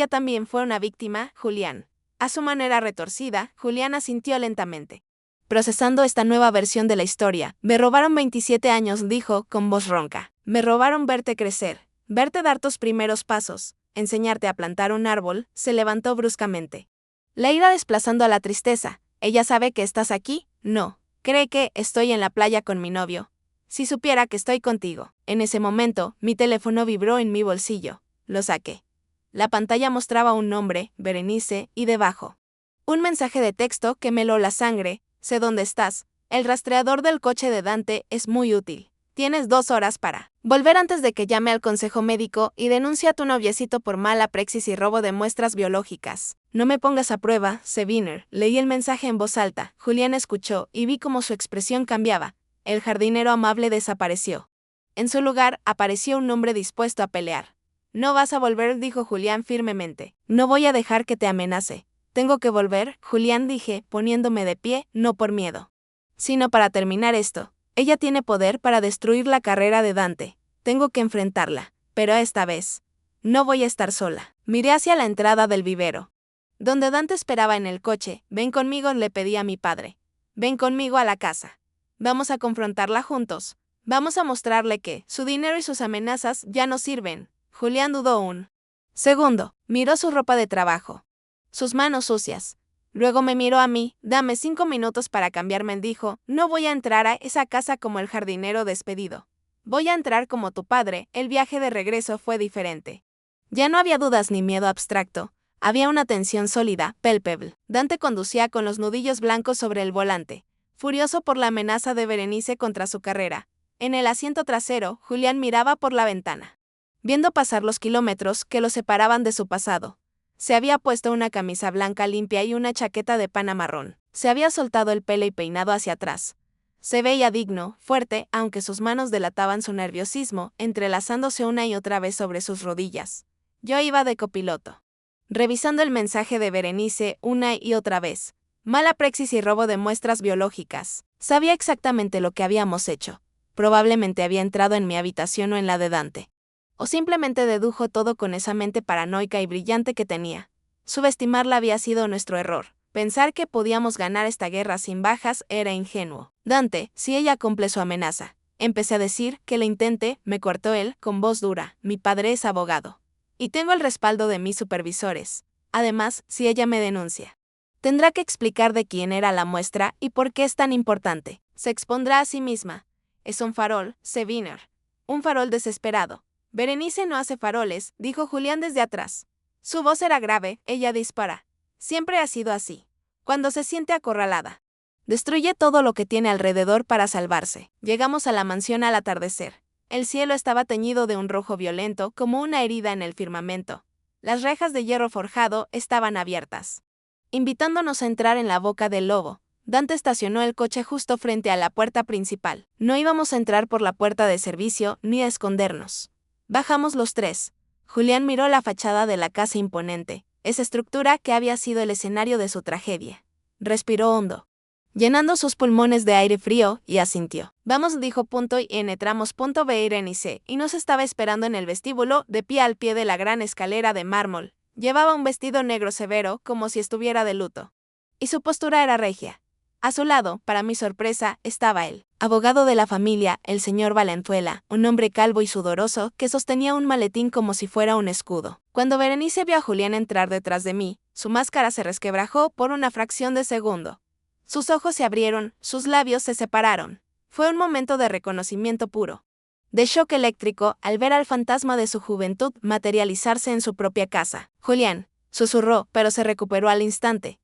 también fue una víctima, Julián. A su manera retorcida, Julián asintió lentamente. Procesando esta nueva versión de la historia, me robaron 27 años, dijo con voz ronca. Me robaron verte crecer, verte dar tus primeros pasos, enseñarte a plantar un árbol. Se levantó bruscamente. La ira desplazando a la tristeza. ¿Ella sabe que estás aquí? No. Cree que estoy en la playa con mi novio. Si supiera que estoy contigo. En ese momento, mi teléfono vibró en mi bolsillo. Lo saqué. La pantalla mostraba un nombre, Berenice, y debajo un mensaje de texto que me heló la sangre. Sé dónde estás. El rastreador del coche de Dante es muy útil. Tienes 2 horas para volver antes de que llame al consejo médico y denuncie a tu noviecito por mala praxis y robo de muestras biológicas. No me pongas a prueba, Seviner. Leí el mensaje en voz alta. Julián escuchó y vi cómo su expresión cambiaba. El jardinero amable desapareció. En su lugar, apareció un hombre dispuesto a pelear. No vas a volver, dijo Julián firmemente. No voy a dejar que te amenace. Tengo que volver, Julián, dije, poniéndome de pie, no por miedo, sino para terminar esto. Ella tiene poder para destruir la carrera de Dante. Tengo que enfrentarla, pero esta vez no voy a estar sola. Miré hacia la entrada del vivero, donde Dante esperaba en el coche. Ven conmigo, le pedí a mi padre. Ven conmigo a la casa. Vamos a confrontarla juntos. Vamos a mostrarle que su dinero y sus amenazas ya no sirven. Julián dudó un segundo. Miró su ropa de trabajo, sus manos sucias. Luego me miró a mí. Dame 5 minutos para cambiarme, dijo. No voy a entrar a esa casa como el jardinero despedido. Voy a entrar como tu padre. El viaje de regreso fue diferente. Ya no había dudas ni miedo abstracto. Había una tensión sólida, palpable. Dante conducía con los nudillos blancos sobre el volante, furioso por la amenaza de Berenice contra su carrera. En el asiento trasero, Julián miraba por la ventana, viendo pasar los kilómetros que lo separaban de su pasado. Se había puesto una camisa blanca limpia y una chaqueta de pana marrón. Se había soltado el pelo y peinado hacia atrás. Se veía digno, fuerte, aunque sus manos delataban su nerviosismo, entrelazándose una y otra vez sobre sus rodillas. Yo iba de copiloto, revisando el mensaje de Berenice una y otra vez. Mala praxis y robo de muestras biológicas. Sabía exactamente lo que habíamos hecho. Probablemente había entrado en mi habitación o en la de Dante. O simplemente dedujo todo con esa mente paranoica y brillante que tenía. Subestimarla había sido nuestro error. Pensar que podíamos ganar esta guerra sin bajas era ingenuo. Dante, si ella cumple su amenaza. Empecé a decir que la intente, me cortó él, con voz dura. Mi padre es abogado. Y tengo el respaldo de mis supervisores. Además, si ella me denuncia, tendrá que explicar de quién era la muestra y por qué es tan importante. Se expondrá a sí misma. Es un farol, Seviner. Un farol desesperado. Berenice no hace faroles, dijo Julián desde atrás. Su voz era grave. Ella dispara. Siempre ha sido así. Cuando se siente acorralada, destruye todo lo que tiene alrededor para salvarse. Llegamos a la mansión al atardecer. El cielo estaba teñido de un rojo violento, como una herida en el firmamento. Las rejas de hierro forjado estaban abiertas, invitándonos a entrar en la boca del lobo. Dante estacionó el coche justo frente a la puerta principal. No íbamos a entrar por la puerta de servicio ni a escondernos. Bajamos los tres. Julián miró la fachada de la casa imponente, esa estructura que había sido el escenario de su tragedia. Respiró hondo, llenando sus pulmones de aire frío, y asintió. Vamos, dijo y entramos. Berenice, y nos estaba esperando en el vestíbulo, de pie al pie de la gran escalera de mármol. Llevaba un vestido negro severo, como si estuviera de luto. Y su postura era regia. A su lado, para mi sorpresa, estaba él, abogado de la familia, el señor Valenzuela, un hombre calvo y sudoroso que sostenía un maletín como si fuera un escudo. Cuando Berenice vio a Julián entrar detrás de mí, su máscara se resquebrajó por una fracción de segundo. Sus ojos se abrieron, sus labios se separaron. Fue un momento de reconocimiento puro, de shock eléctrico al ver al fantasma de su juventud materializarse en su propia casa. Julián, susurró, pero se recuperó al instante.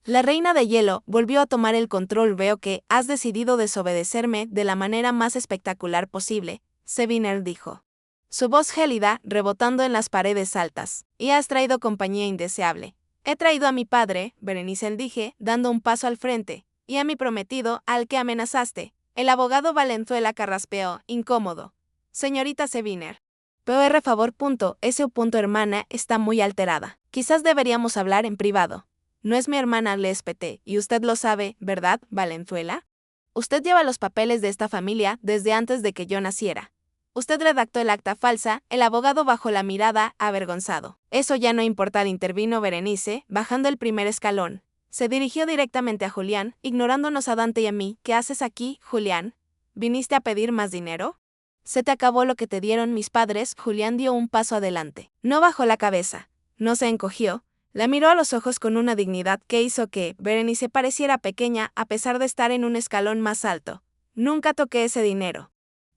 La reina de hielo volvió a tomar el control. Veo que has decidido desobedecerme de la manera más espectacular posible, Seviner dijo, su voz gélida rebotando en las paredes altas. Y has traído compañía indeseable. He traído a mi padre, Berenice, dije, dando un paso al frente, y a mi prometido, al que amenazaste. El abogado Valenzuela carraspeó, incómodo. Señorita Seviner. Por favor, hermana está muy alterada. Quizás deberíamos hablar en privado. no es mi hermana, le espeté, y usted lo sabe, ¿verdad, Valenzuela? Usted lleva los papeles de esta familia desde antes de que yo naciera. Usted redactó el acta falsa, el abogado bajó la mirada, avergonzado. Eso ya no importa, intervino Berenice, bajando el primer escalón. Se dirigió directamente a Julián, ignorándonos a Dante y a mí. ¿Qué haces aquí, Julián? ¿Viniste a pedir más dinero? Se te acabó lo que te dieron mis padres. Julián dio un paso adelante. No bajó la cabeza. No se encogió. La miró a los ojos con una dignidad que hizo que Berenice pareciera pequeña a pesar de estar en un escalón más alto. Nunca toqué ese dinero.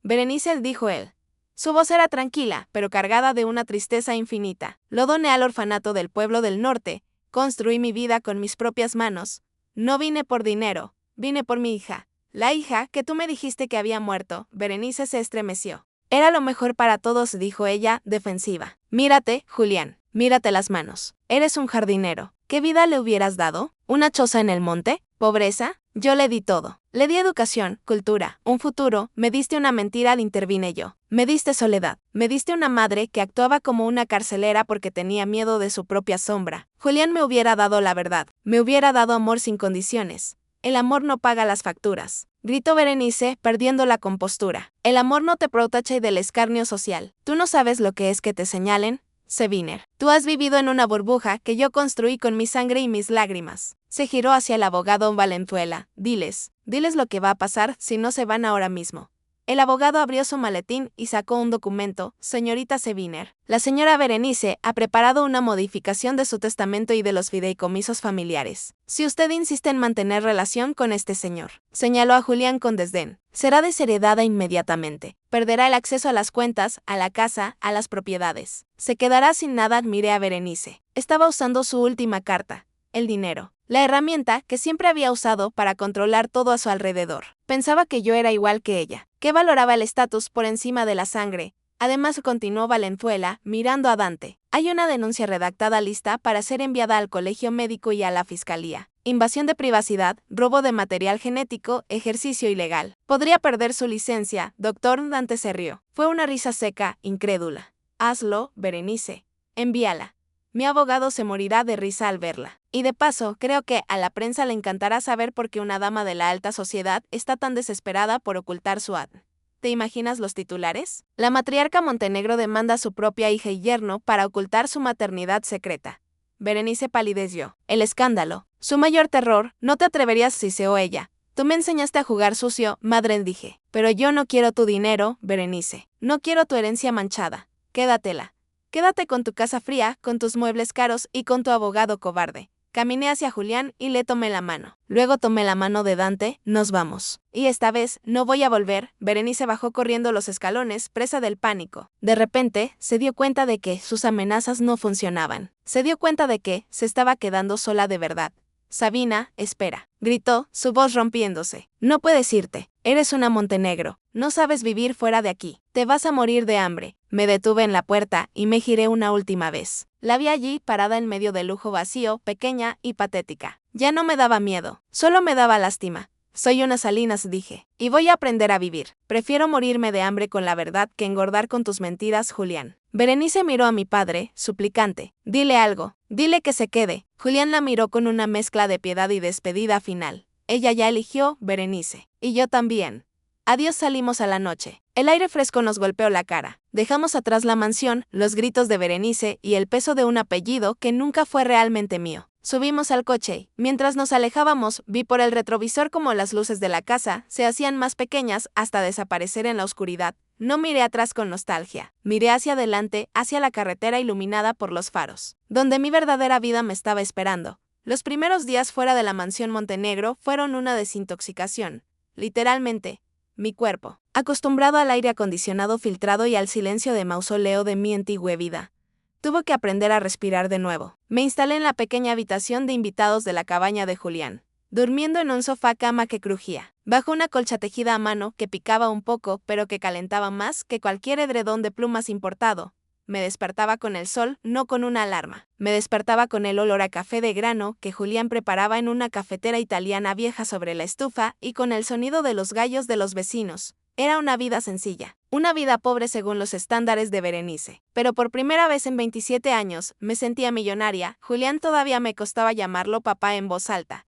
Berenice, dijo él. Su voz era tranquila, pero cargada de una tristeza infinita. Lo doné al orfanato del pueblo del norte. Construí mi vida con mis propias manos. No vine por dinero, vine por mi hija. La hija que tú me dijiste que había muerto. Berenice se estremeció. Era lo mejor para todos, dijo ella, defensiva. Mírate, Julián. Mírate las manos. Eres un jardinero. ¿Qué vida le hubieras dado? ¿Una choza en el monte? ¿Pobreza? Yo le di todo. Le di educación, cultura, un futuro. Me diste una mentira, intervine yo. Me diste soledad. Me diste una madre que actuaba como una carcelera porque tenía miedo de su propia sombra. Julián me hubiera dado la verdad. Me hubiera dado amor sin condiciones. El amor no paga las facturas. Gritó Berenice, perdiendo la compostura. El amor no te protege del escarnio social. Tú no sabes lo que es que te señalen. Seviner, tú has vivido en una burbuja que yo construí con mi sangre y mis lágrimas. Se giró hacia el abogado Valenzuela. Diles lo que va a pasar si no se van ahora mismo. El abogado abrió su maletín y sacó un documento. Señorita Seviner, la señora Berenice ha preparado una modificación de su testamento y de los fideicomisos familiares. Si usted insiste en mantener relación con este señor, señaló a Julián con desdén, será desheredada inmediatamente. Perderá el acceso a las cuentas, a la casa, a las propiedades. Se quedará sin nada. Admiré a Berenice. Estaba usando su última carta, el dinero. La herramienta que siempre había usado para controlar todo a su alrededor. Pensaba que yo era igual que ella, que valoraba el estatus por encima de la sangre. Además, continuó Valenzuela, mirando a Dante. Hay una denuncia redactada lista para ser enviada al colegio médico y a la fiscalía. Invasión de privacidad, robo de material genético, ejercicio ilegal. Podría perder su licencia. Doctor, Dante se rió. Fue una risa seca, incrédula. Hazlo, Berenice. Envíala. Mi abogado se morirá de risa al verla. Y de paso, creo que a la prensa le encantará saber por qué una dama de la alta sociedad está tan desesperada por ocultar su ADN. ¿Te imaginas los titulares? La matriarca Montenegro demanda a su propia hija y yerno para ocultar su maternidad secreta. Berenice palideció. El escándalo. Su mayor terror. No te atreverías, siseó ella. Tú me enseñaste a jugar sucio, madre, dije. Pero yo no quiero tu dinero, Berenice. No quiero tu herencia manchada. Quédatela. Quédate con tu casa fría, con tus muebles caros y con tu abogado cobarde. Caminé hacia Julián y le tomé la mano. Luego tomé la mano de Dante. Nos vamos. Y esta vez no voy a volver. Berenice bajó corriendo los escalones, presa del pánico. De repente, se dio cuenta de que sus amenazas no funcionaban. Se dio cuenta de que se estaba quedando sola de verdad. Sabina, espera, gritó, su voz rompiéndose. No puedes irte. Eres una Montenegro. No sabes vivir fuera de aquí. Te vas a morir de hambre. Me detuve en la puerta y me giré una última vez. La vi allí, parada en medio del lujo vacío, pequeña y patética. Ya no me daba miedo, solo me daba lástima. Soy una Salinas, dije, y voy a aprender a vivir. Prefiero morirme de hambre con la verdad que engordar con tus mentiras, Julián. Berenice miró a mi padre, suplicante. Dile algo, dile que se quede. Julián la miró con una mezcla de piedad y despedida final. Ella ya eligió, Berenice. Y yo también. Adiós, salimos a la noche. El aire fresco nos golpeó la cara. Dejamos atrás la mansión, los gritos de Berenice y el peso de un apellido que nunca fue realmente mío. Subimos al coche. Mientras nos alejábamos, vi por el retrovisor cómo las luces de la casa se hacían más pequeñas hasta desaparecer en la oscuridad. No miré atrás con nostalgia. Miré hacia adelante, hacia la carretera iluminada por los faros, donde mi verdadera vida me estaba esperando. Los primeros días fuera de la mansión Montenegro fueron una desintoxicación. Literalmente. Mi cuerpo, acostumbrado al aire acondicionado filtrado y al silencio de mausoleo de mi antigua vida, tuvo que aprender a respirar de nuevo. Me instalé en la pequeña habitación de invitados de la cabaña de Julián, durmiendo en un sofá cama que crujía, bajo una colcha tejida a mano que picaba un poco pero que calentaba más que cualquier edredón de plumas importado. Me despertaba con el sol, no con una alarma. Me despertaba con el olor a café de grano que Julián preparaba en una cafetera italiana vieja sobre la estufa y con el sonido de los gallos de los vecinos. Era una vida sencilla, una vida pobre según los estándares de Berenice. Pero por primera vez en 27 años, me sentía millonaria. Julián todavía me costaba llamarlo papá en voz alta.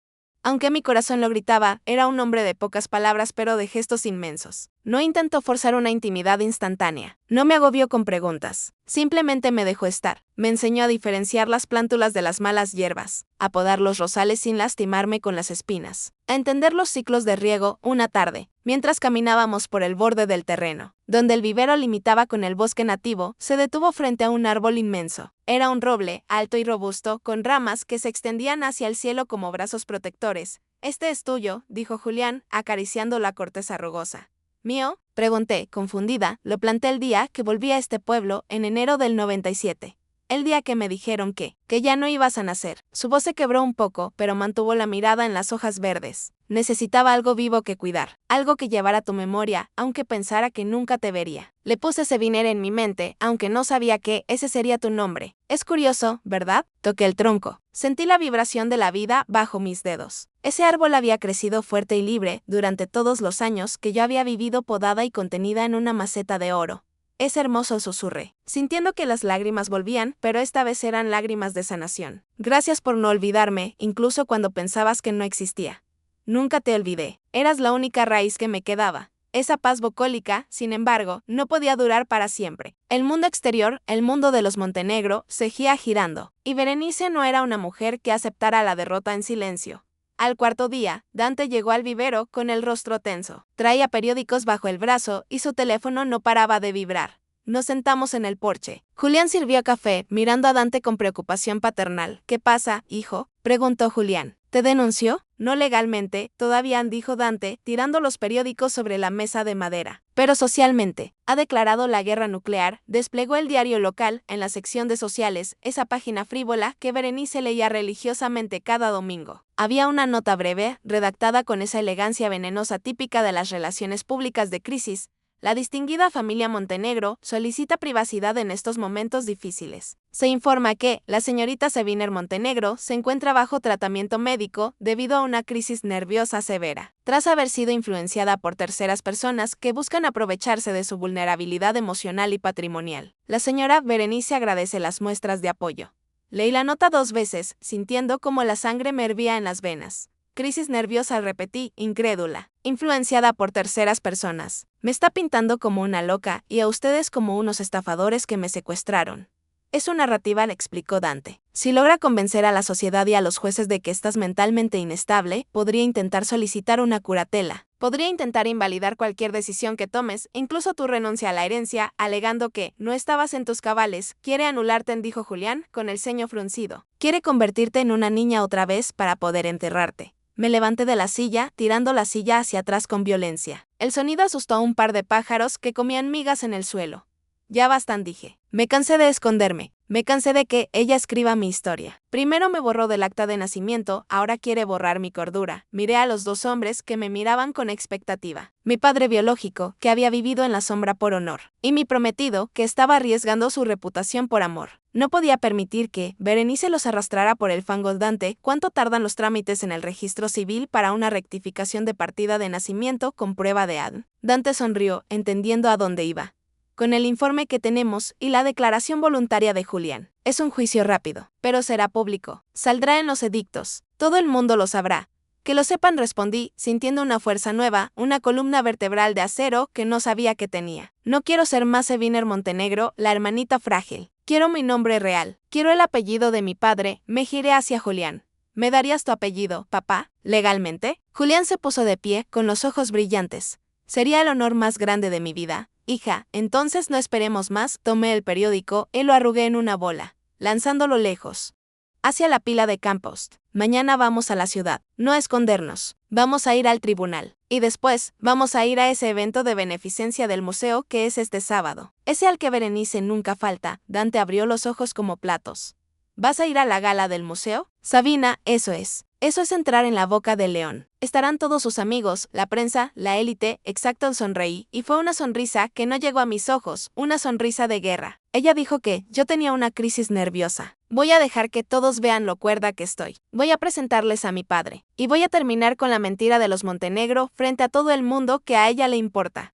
Aunque mi corazón lo gritaba, era un hombre de pocas palabras pero de gestos inmensos. No intentó forzar una intimidad instantánea. No me agobió con preguntas. Simplemente me dejó estar. Me enseñó a diferenciar las plántulas de las malas hierbas, a podar los rosales sin lastimarme con las espinas, a entender los ciclos de riego. Una tarde, mientras caminábamos por el borde del terreno, donde el vivero limitaba con el bosque nativo, se detuvo frente a un árbol inmenso. Era un roble, alto y robusto, con ramas que se extendían hacia el cielo como brazos protectores. «Este es tuyo», dijo Julián, acariciando la corteza rugosa. «¿Mío?», pregunté, confundida. Lo planté el día que volví a este pueblo, en enero del 97. El día que me dijeron que ya no ibas a nacer. Su voz se quebró un poco, pero mantuvo la mirada en las hojas verdes. Necesitaba algo vivo que cuidar, algo que llevara tu memoria, aunque pensara que nunca te vería. Le puse Seviner en mi mente, aunque no sabía que ese sería tu nombre. Es curioso, ¿verdad? Toqué el tronco. Sentí la vibración de la vida bajo mis dedos. Ese árbol había crecido fuerte y libre durante todos los años que yo había vivido podada y contenida en una maceta de oro. «Es hermoso», susurré, sintiendo que las lágrimas volvían, pero esta vez eran lágrimas de sanación. «Gracias por no olvidarme, incluso cuando pensabas que no existía». «Nunca te olvidé. Eras la única raíz que me quedaba». Esa paz bucólica, sin embargo, no podía durar para siempre. El mundo exterior, el mundo de los Montenegro, seguía girando, y Berenice no era una mujer que aceptara la derrota en silencio. Al cuarto día, Dante llegó al vivero con el rostro tenso. Traía periódicos bajo el brazo y su teléfono no paraba de vibrar. Nos sentamos en el porche. Julián sirvió café, mirando a Dante con preocupación paternal. «¿Qué pasa, hijo?», preguntó Julián. «¿Te denunció?». «No legalmente, todavía», dijo Dante, tirando los periódicos sobre la mesa de madera. «Pero socialmente. Ha declarado la guerra nuclear», desplegó el diario local, en la sección de sociales, esa página frívola que Berenice leía religiosamente cada domingo. Había una nota breve, redactada con esa elegancia venenosa típica de las relaciones públicas de crisis. «La distinguida familia Montenegro solicita privacidad en estos momentos difíciles. Se informa que la señorita Seviner Montenegro se encuentra bajo tratamiento médico debido a una crisis nerviosa severa, tras haber sido influenciada por terceras personas que buscan aprovecharse de su vulnerabilidad emocional y patrimonial. La señora Berenice agradece las muestras de apoyo». Leí la nota 2 veces, sintiendo como la sangre me hervía en las venas. «Crisis nerviosa», repetí, incrédula. «Influenciada por terceras personas. Me está pintando como una loca y a ustedes como unos estafadores que me secuestraron». «Es su narrativa», le explicó Dante. «Si logra convencer a la sociedad y a los jueces de que estás mentalmente inestable, podría intentar solicitar una curatela. Podría intentar invalidar cualquier decisión que tomes, incluso tu renuncia a la herencia, alegando que no estabas en tus cabales. Quiere anularte», dijo Julián, con el ceño fruncido. «Quiere convertirte en una niña otra vez para poder enterrarte». Me levanté de la silla, tirando la silla hacia atrás con violencia. El sonido asustó a un par de pájaros que comían migas en el suelo. «Ya bastan», dije. Me cansé de esconderme. Me cansé de que ella escriba mi historia. Primero me borró del acta de nacimiento, ahora quiere borrar mi cordura. Miré a los dos hombres que me miraban con expectativa. Mi padre biológico, que había vivido en la sombra por honor, y mi prometido, que estaba arriesgando su reputación por amor. No podía permitir que Berenice los arrastrara por el fango. «Dante, ¿cuánto tardan los trámites en el registro civil para una rectificación de partida de nacimiento con prueba de ADN?» Dante sonrió, entendiendo a dónde iba. «Con el informe que tenemos y la declaración voluntaria de Julián. Es un juicio rápido, pero será público. Saldrá en los edictos. Todo el mundo lo sabrá». «Que lo sepan», respondí, sintiendo una fuerza nueva, una columna vertebral de acero que no sabía que tenía. «No quiero ser más Seviner Montenegro, la hermanita frágil. Quiero mi nombre real. Quiero el apellido de mi padre». Me giré hacia Julián. «¿Me darías tu apellido, papá, legalmente?». Julián se puso de pie, con los ojos brillantes. «Sería el honor más grande de mi vida, hija. Entonces no esperemos más». Tomé el periódico y lo arrugué en una bola, lanzándolo lejos, hacia la pila de compost. «Mañana vamos a la ciudad. No a escondernos. Vamos a ir al tribunal. Y después, vamos a ir a ese evento de beneficencia del museo que es este sábado. Ese al que Berenice nunca falta». Dante abrió los ojos como platos. «¿Vas a ir a la gala del museo?». «Sabina, eso es. Eso es entrar en la boca del león. Estarán todos sus amigos, la prensa, la élite». Exacto, sonreí, y fue una sonrisa que no llegó a mis ojos, una sonrisa de guerra. Ella dijo que yo tenía una crisis nerviosa. Voy a dejar que todos vean lo cuerda que estoy. Voy a presentarles a mi padre. Y voy a terminar con la mentira de los Montenegro frente a todo el mundo que a ella le importa.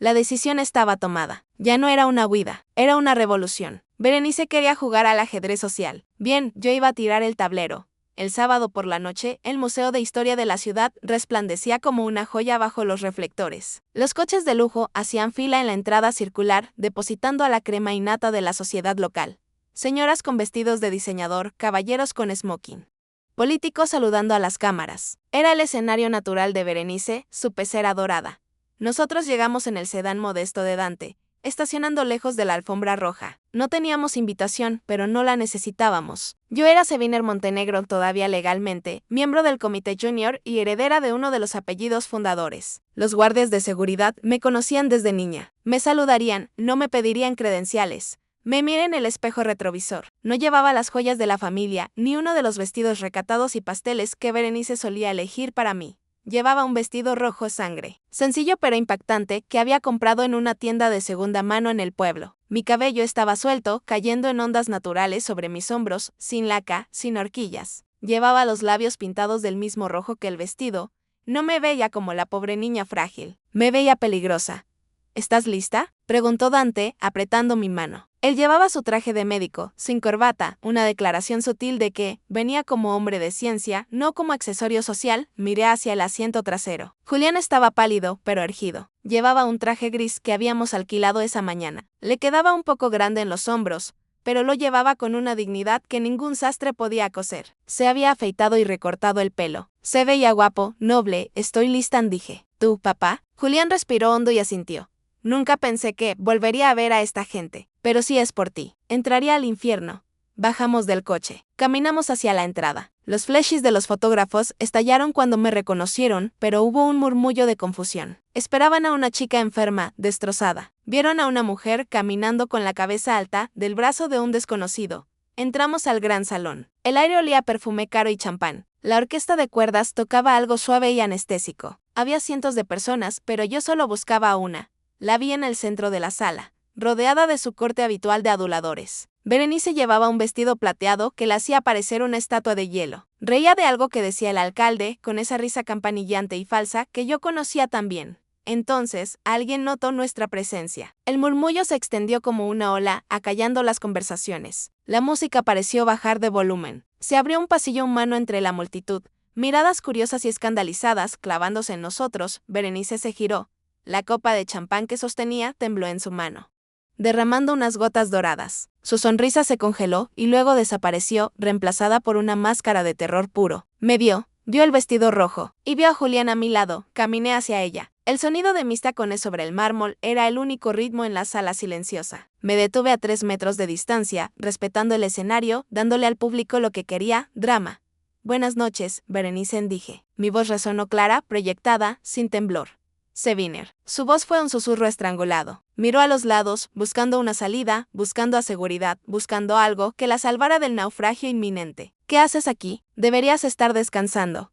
La decisión estaba tomada. Ya no era una huida, era una revolución. Berenice quería jugar al ajedrez social. Bien, yo iba a tirar el tablero. El sábado por la noche, el Museo de Historia de la ciudad resplandecía como una joya bajo los reflectores. Los coches de lujo hacían fila en la entrada circular, depositando a la crema innata de la sociedad local. Señoras con vestidos de diseñador, caballeros con smoking. Políticos saludando a las cámaras. Era el escenario natural de Berenice, su pecera dorada. Nosotros llegamos en el sedán modesto de Dante, estacionando lejos de la alfombra roja. No teníamos invitación, pero no la necesitábamos. Yo era Seviner Montenegro todavía legalmente, miembro del Comité Junior y heredera de uno de los apellidos fundadores. Los guardias de seguridad me conocían desde niña. Me saludarían, no me pedirían credenciales. Me miré en el espejo retrovisor. No llevaba las joyas de la familia, ni uno de los vestidos recatados y pasteles que Berenice solía elegir para mí. Llevaba un vestido rojo sangre, sencillo pero impactante, que había comprado en una tienda de segunda mano en el pueblo. Mi cabello estaba suelto, cayendo en ondas naturales sobre mis hombros, sin laca, sin horquillas. Llevaba los labios pintados del mismo rojo que el vestido. No me veía como la pobre niña frágil. Me veía peligrosa. ¿Estás lista?, preguntó Dante, apretando mi mano. Él llevaba su traje de médico, sin corbata, una declaración sutil de que venía como hombre de ciencia, no como accesorio social. Miré hacia el asiento trasero. Julián estaba pálido, pero erguido. Llevaba un traje gris que habíamos alquilado esa mañana. Le quedaba un poco grande en los hombros, pero lo llevaba con una dignidad que ningún sastre podía coser. Se había afeitado y recortado el pelo. Se veía guapo, noble. Estoy lista, dije. ¿Tú, papá? Julián respiró hondo y asintió. Nunca pensé que volvería a ver a esta gente, pero si es por ti, entraría al infierno. Bajamos del coche. Caminamos hacia la entrada. Los flashes de los fotógrafos estallaron cuando me reconocieron, pero hubo un murmullo de confusión. Esperaban a una chica enferma, destrozada. Vieron a una mujer caminando con la cabeza alta, del brazo de un desconocido. Entramos al gran salón. El aire olía a perfume caro y champán. La orquesta de cuerdas tocaba algo suave y anestésico. Había cientos de personas, pero yo solo buscaba a una. La vi en el centro de la sala, rodeada de su corte habitual de aduladores. Berenice llevaba un vestido plateado que la hacía parecer una estatua de hielo. Reía de algo que decía el alcalde, con esa risa campanillante y falsa que yo conocía tan bien. Entonces, alguien notó nuestra presencia. El murmullo se extendió como una ola, acallando las conversaciones. La música pareció bajar de volumen. Se abrió un pasillo humano entre la multitud. Miradas curiosas y escandalizadas clavándose en nosotros. Berenice se giró. La copa de champán que sostenía tembló en su mano, derramando unas gotas doradas. Su sonrisa se congeló y luego desapareció, reemplazada por una máscara de terror puro. Me vio el vestido rojo, y vio a Julián a mi lado. Caminé hacia ella. El sonido de mis tacones sobre el mármol era el único ritmo en la sala silenciosa. Me detuve a 3 metros de distancia, respetando el escenario, dándole al público lo que quería: drama. Buenas noches, Berenice, dije. Mi voz resonó clara, proyectada, sin temblor. Seviner. Su voz fue un susurro estrangulado. Miró a los lados, buscando una salida, buscando a seguridad, buscando algo que la salvara del naufragio inminente. ¿Qué haces aquí? Deberías estar descansando.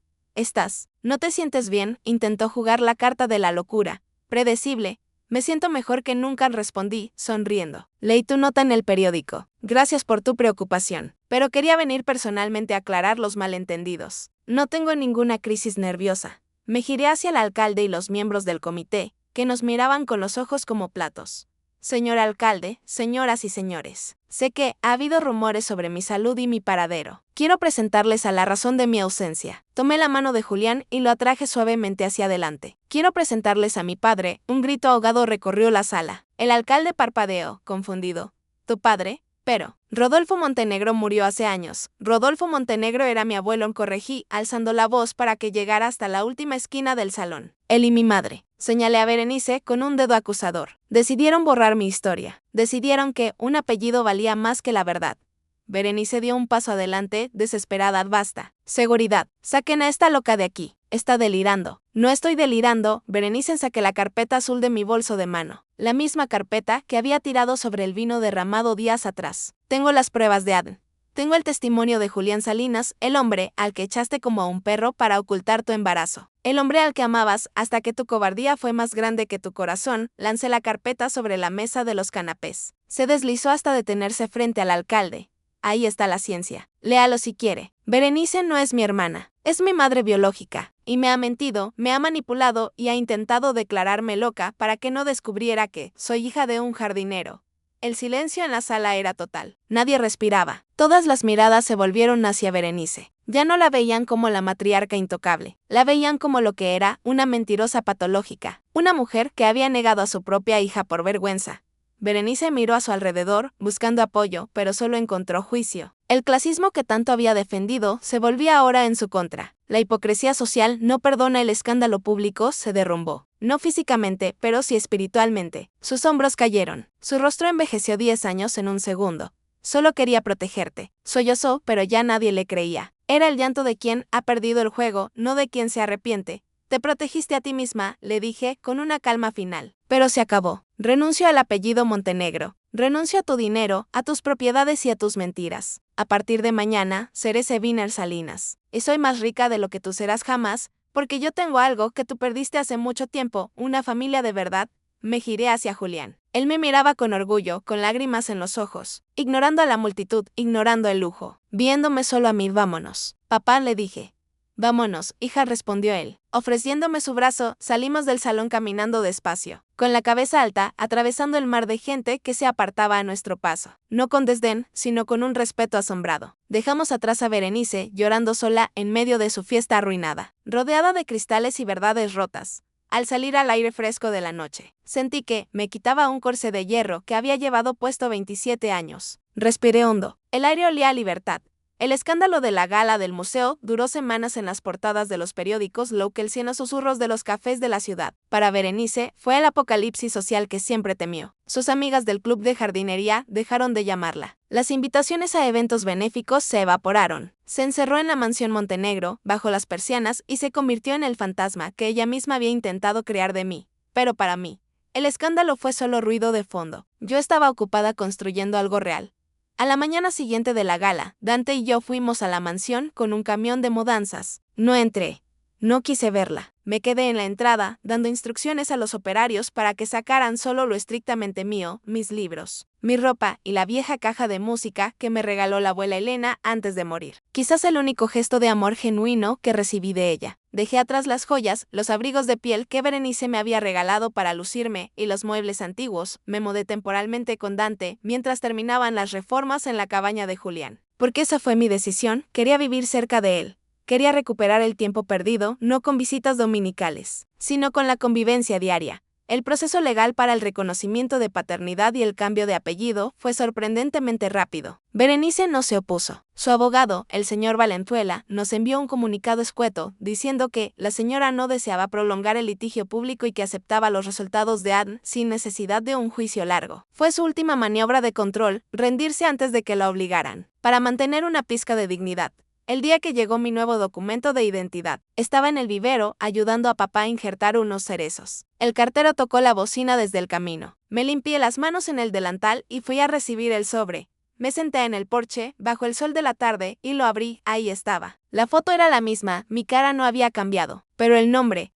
¿No te sientes bien? Intentó jugar la carta de la locura. Predecible. Me siento mejor que nunca, respondí, sonriendo. Leí tu nota en el periódico. Gracias por tu preocupación. Pero quería venir personalmente a aclarar los malentendidos. No tengo ninguna crisis nerviosa. Me giré hacia el alcalde y los miembros del comité, que nos miraban con los ojos como platos. Señor alcalde, señoras y señores, sé que ha habido rumores sobre mi salud y mi paradero. Quiero presentarles a la razón de mi ausencia. Tomé la mano de Julián y lo atraje suavemente hacia adelante. Quiero presentarles a mi padre. Un grito ahogado recorrió la sala. El alcalde parpadeó, confundido. ¿Tu padre? Pero Rodolfo Montenegro murió hace años. Rodolfo Montenegro era mi abuelo, corregí, alzando la voz para que llegara hasta la última esquina del salón. Él y mi madre. Señalé a Berenice con un dedo acusador. Decidieron borrar mi historia. Decidieron que un apellido valía más que la verdad. Berenice dio un paso adelante, desesperada. Basta. Seguridad. Saquen a esta loca de aquí. Está delirando. No estoy delirando. Berenice, saqué la carpeta azul de mi bolso de mano. La misma carpeta que había tirado sobre el vino derramado días atrás. Tengo las pruebas de ADN. Tengo el testimonio de Julián Salinas, el hombre al que echaste como a un perro para ocultar tu embarazo. El hombre al que amabas hasta que tu cobardía fue más grande que tu corazón. Lancé la carpeta sobre la mesa de los canapés. Se deslizó hasta detenerse frente al alcalde. ahí está la ciencia. Léalo si quiere. Berenice no es mi hermana, es mi madre biológica, y me ha mentido, me ha manipulado y ha intentado declararme loca para que no descubriera que soy hija de un jardinero. El silencio en la sala era total. Nadie respiraba. Todas las miradas se volvieron hacia Berenice. Ya no la veían como la matriarca intocable. La veían como lo que era, una mentirosa patológica. Una mujer que había negado a su propia hija por vergüenza. Berenice miró a su alrededor, buscando apoyo, pero solo encontró juicio. El clasismo que tanto había defendido se volvía ahora en su contra. La hipocresía social no perdona, el escándalo público se derrumbó. No físicamente, pero sí espiritualmente. Sus hombros cayeron. Su rostro envejeció 10 años en un segundo. Solo quería protegerte. Sollozó, pero ya nadie le creía. Era el llanto de quien ha perdido el juego, no de quien se arrepiente. Te protegiste a ti misma, le dije, con una calma final. Pero se acabó. Renuncio al apellido Montenegro. Renuncio a tu dinero, a tus propiedades y a tus mentiras. A partir de mañana, seré Seviner Salinas. Y soy más rica de lo que tú serás jamás, porque yo tengo algo que tú perdiste hace mucho tiempo, una familia de verdad. Me giré hacia Julián. Él me miraba con orgullo, con lágrimas en los ojos, ignorando a la multitud, ignorando el lujo, viéndome solo a mí. Vámonos. Papá, le dije. Vámonos, hija, respondió él. Ofreciéndome su brazo, salimos del salón caminando despacio, con la cabeza alta, atravesando el mar de gente que se apartaba a nuestro paso. No con desdén, sino con un respeto asombrado. Dejamos atrás a Berenice, llorando sola en medio de su fiesta arruinada, rodeada de cristales y verdades rotas. Al salir al aire fresco de la noche, sentí que me quitaba un corsé de hierro que había llevado puesto 27 años. Respiré hondo. El aire olía a libertad. El escándalo de la gala del museo duró semanas en las portadas de los periódicos locales y en los susurros de los cafés de la ciudad. Para Berenice, fue el apocalipsis social que siempre temió. Sus amigas del club de jardinería dejaron de llamarla. Las invitaciones a eventos benéficos se evaporaron. Se encerró en la mansión Montenegro, bajo las persianas, y se convirtió en el fantasma que ella misma había intentado crear de mí. Pero para mí, el escándalo fue solo ruido de fondo. Yo estaba ocupada construyendo algo real. A la mañana siguiente de la gala, Dante y yo fuimos a la mansión con un camión de mudanzas. No entré. No quise verla. Me quedé en la entrada, dando instrucciones a los operarios para que sacaran solo lo estrictamente mío, mis libros, mi ropa y la vieja caja de música que me regaló la abuela Elena antes de morir. Quizás el único gesto de amor genuino que recibí de ella. Dejé atrás las joyas, los abrigos de piel que Berenice me había regalado para lucirme y los muebles antiguos. Me mudé temporalmente con Dante mientras terminaban las reformas en la cabaña de Julián. Porque esa fue mi decisión, quería vivir cerca de él. Quería recuperar el tiempo perdido, no con visitas dominicales, sino con la convivencia diaria. El proceso legal para el reconocimiento de paternidad y el cambio de apellido fue sorprendentemente rápido. Berenice no se opuso. Su abogado, el señor Valenzuela, nos envió un comunicado escueto diciendo que la señora no deseaba prolongar el litigio público y que aceptaba los resultados de ADN sin necesidad de un juicio largo. Fue su última maniobra de control, rendirse antes de que la obligaran, para mantener una pizca de dignidad. El día que llegó mi nuevo documento de identidad, estaba en el vivero ayudando a papá a injertar unos cerezos. El cartero tocó la bocina desde el camino. Me limpié las manos en el delantal y fui a recibir el sobre. Me senté en el porche, bajo el sol de la tarde, y lo abrí. Ahí estaba. La foto era la misma, mi cara no había cambiado. Pero el nombre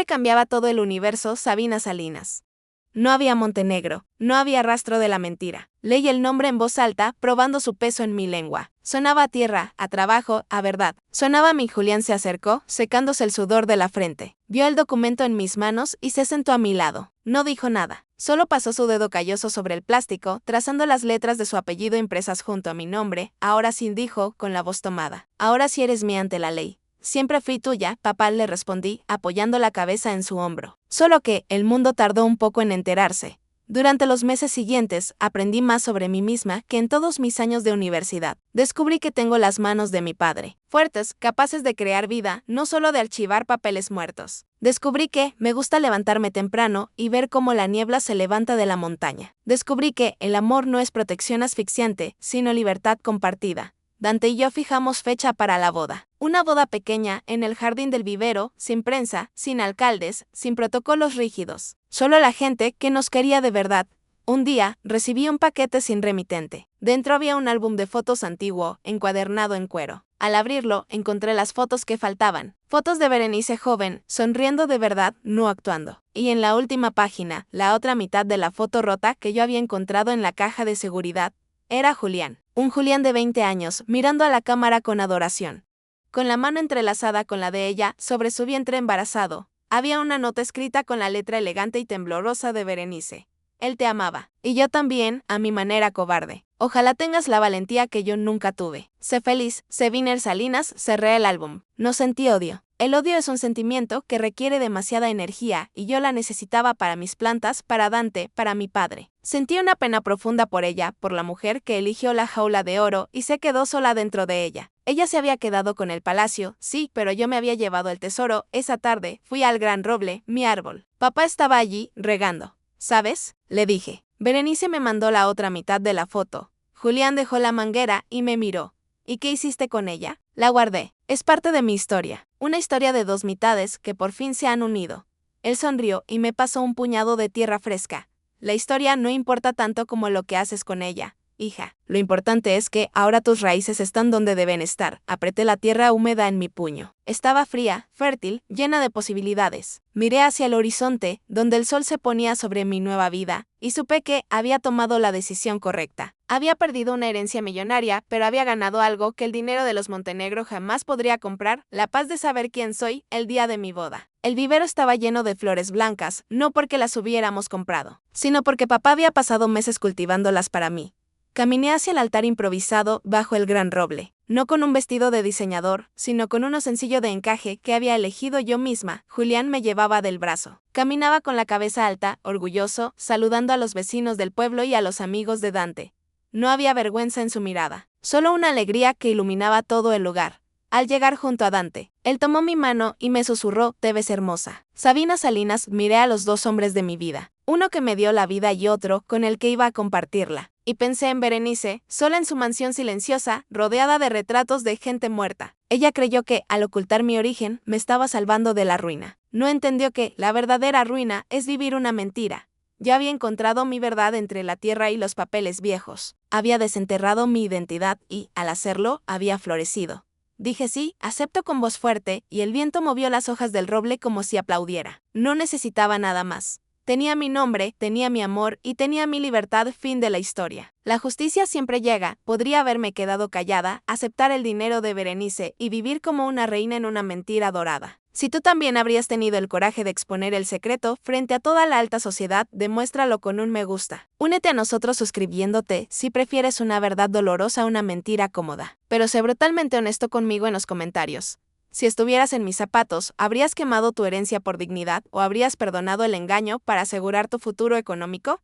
cambiaba todo el universo. Sabina Salinas. No había Montenegro, no había rastro de la mentira. Leí el nombre en voz alta, probando su peso en mi lengua. Sonaba a tierra, a trabajo, a verdad. Sonaba a mí. Julián se acercó, secándose el sudor de la frente. Vio el documento en mis manos y se sentó a mi lado. No dijo nada. Solo pasó su dedo calloso sobre el plástico, trazando las letras de su apellido impresas junto a mi nombre. Ahora sí, dijo, con la voz tomada. Ahora sí eres mía ante la ley. Siempre fui tuya, papá, le respondí, apoyando la cabeza en su hombro. Solo que el mundo tardó un poco en enterarse. Durante los meses siguientes, aprendí más sobre mí misma que en todos mis años de universidad. Descubrí que tengo las manos de mi padre, fuertes, capaces de crear vida, no solo de archivar papeles muertos. Descubrí que me gusta levantarme temprano y ver cómo la niebla se levanta de la montaña. Descubrí que el amor no es protección asfixiante, sino libertad compartida. Dante y yo fijamos fecha para la boda. Una boda pequeña, en el jardín del vivero, sin prensa, sin alcaldes, sin protocolos rígidos. Solo la gente que nos quería de verdad. Un día, recibí un paquete sin remitente. Dentro había un álbum de fotos antiguo, encuadernado en cuero. Al abrirlo, encontré las fotos que faltaban. Fotos de Berenice joven, sonriendo de verdad, no actuando. Y en la última página, la otra mitad de la foto rota que yo había encontrado en la caja de seguridad. Era Julián, un Julián de 20 años, mirando a la cámara con adoración. Con la mano entrelazada con la de ella, sobre su vientre embarazado, había una nota escrita con la letra elegante y temblorosa de Berenice. Él te amaba. Y yo también, a mi manera cobarde. Ojalá tengas la valentía que yo nunca tuve. Sé feliz, sé Viner Salinas, cerré el álbum. No sentí odio. El odio es un sentimiento que requiere demasiada energía, y yo la necesitaba para mis plantas, para Dante, para mi padre. Sentí una pena profunda por ella, por la mujer que eligió la jaula de oro y se quedó sola dentro de ella. Ella se había quedado con el palacio, sí, pero yo me había llevado el tesoro. Esa tarde, fui al gran roble, mi árbol. Papá estaba allí, regando. ¿Sabes? Le dije. Berenice me mandó la otra mitad de la foto. Julián dejó la manguera y me miró. ¿Y qué hiciste con ella? La guardé. Es parte de mi historia. Una historia de dos mitades que por fin se han unido. Él sonrió y me pasó un puñado de tierra fresca. La historia no importa tanto como lo que haces con ella, hija. Lo importante es que ahora tus raíces están donde deben estar. Apreté la tierra húmeda en mi puño. Estaba fría, fértil, llena de posibilidades. Miré hacia el horizonte, donde el sol se ponía sobre mi nueva vida, y supe que había tomado la decisión correcta. Había perdido una herencia millonaria, pero había ganado algo que el dinero de los Montenegro jamás podría comprar: la paz de saber quién soy el día de mi boda. El vivero estaba lleno de flores blancas, no porque las hubiéramos comprado, sino porque papá había pasado meses cultivándolas para mí. Caminé hacia el altar improvisado bajo el gran roble, no con un vestido de diseñador, sino con uno sencillo de encaje que había elegido yo misma. Julián me llevaba del brazo. Caminaba con la cabeza alta, orgulloso, saludando a los vecinos del pueblo y a los amigos de Dante. No había vergüenza en su mirada, solo una alegría que iluminaba todo el lugar. Al llegar junto a Dante, él tomó mi mano y me susurró: te ves hermosa. Sabina Salinas. Miré a los dos hombres de mi vida, uno que me dio la vida y otro con el que iba a compartirla. Y pensé en Berenice, sola en su mansión silenciosa, rodeada de retratos de gente muerta. Ella creyó que, al ocultar mi origen, me estaba salvando de la ruina. No entendió que la verdadera ruina es vivir una mentira. Ya había encontrado mi verdad entre la tierra y los papeles viejos. Había desenterrado mi identidad y, al hacerlo, había florecido. Dije sí, acepto con voz fuerte, y el viento movió las hojas del roble como si aplaudiera. No necesitaba nada más. Tenía mi nombre, tenía mi amor y tenía mi libertad. Fin de la historia. La justicia siempre llega. Podría haberme quedado callada, aceptar el dinero de Berenice y vivir como una reina en una mentira dorada. Si tú también habrías tenido el coraje de exponer el secreto frente a toda la alta sociedad, demuéstralo con un me gusta. Únete a nosotros suscribiéndote si prefieres una verdad dolorosa a una mentira cómoda. Pero sé brutalmente honesto conmigo en los comentarios. Si estuvieras en mis zapatos, ¿habrías quemado tu herencia por dignidad o habrías perdonado el engaño para asegurar tu futuro económico?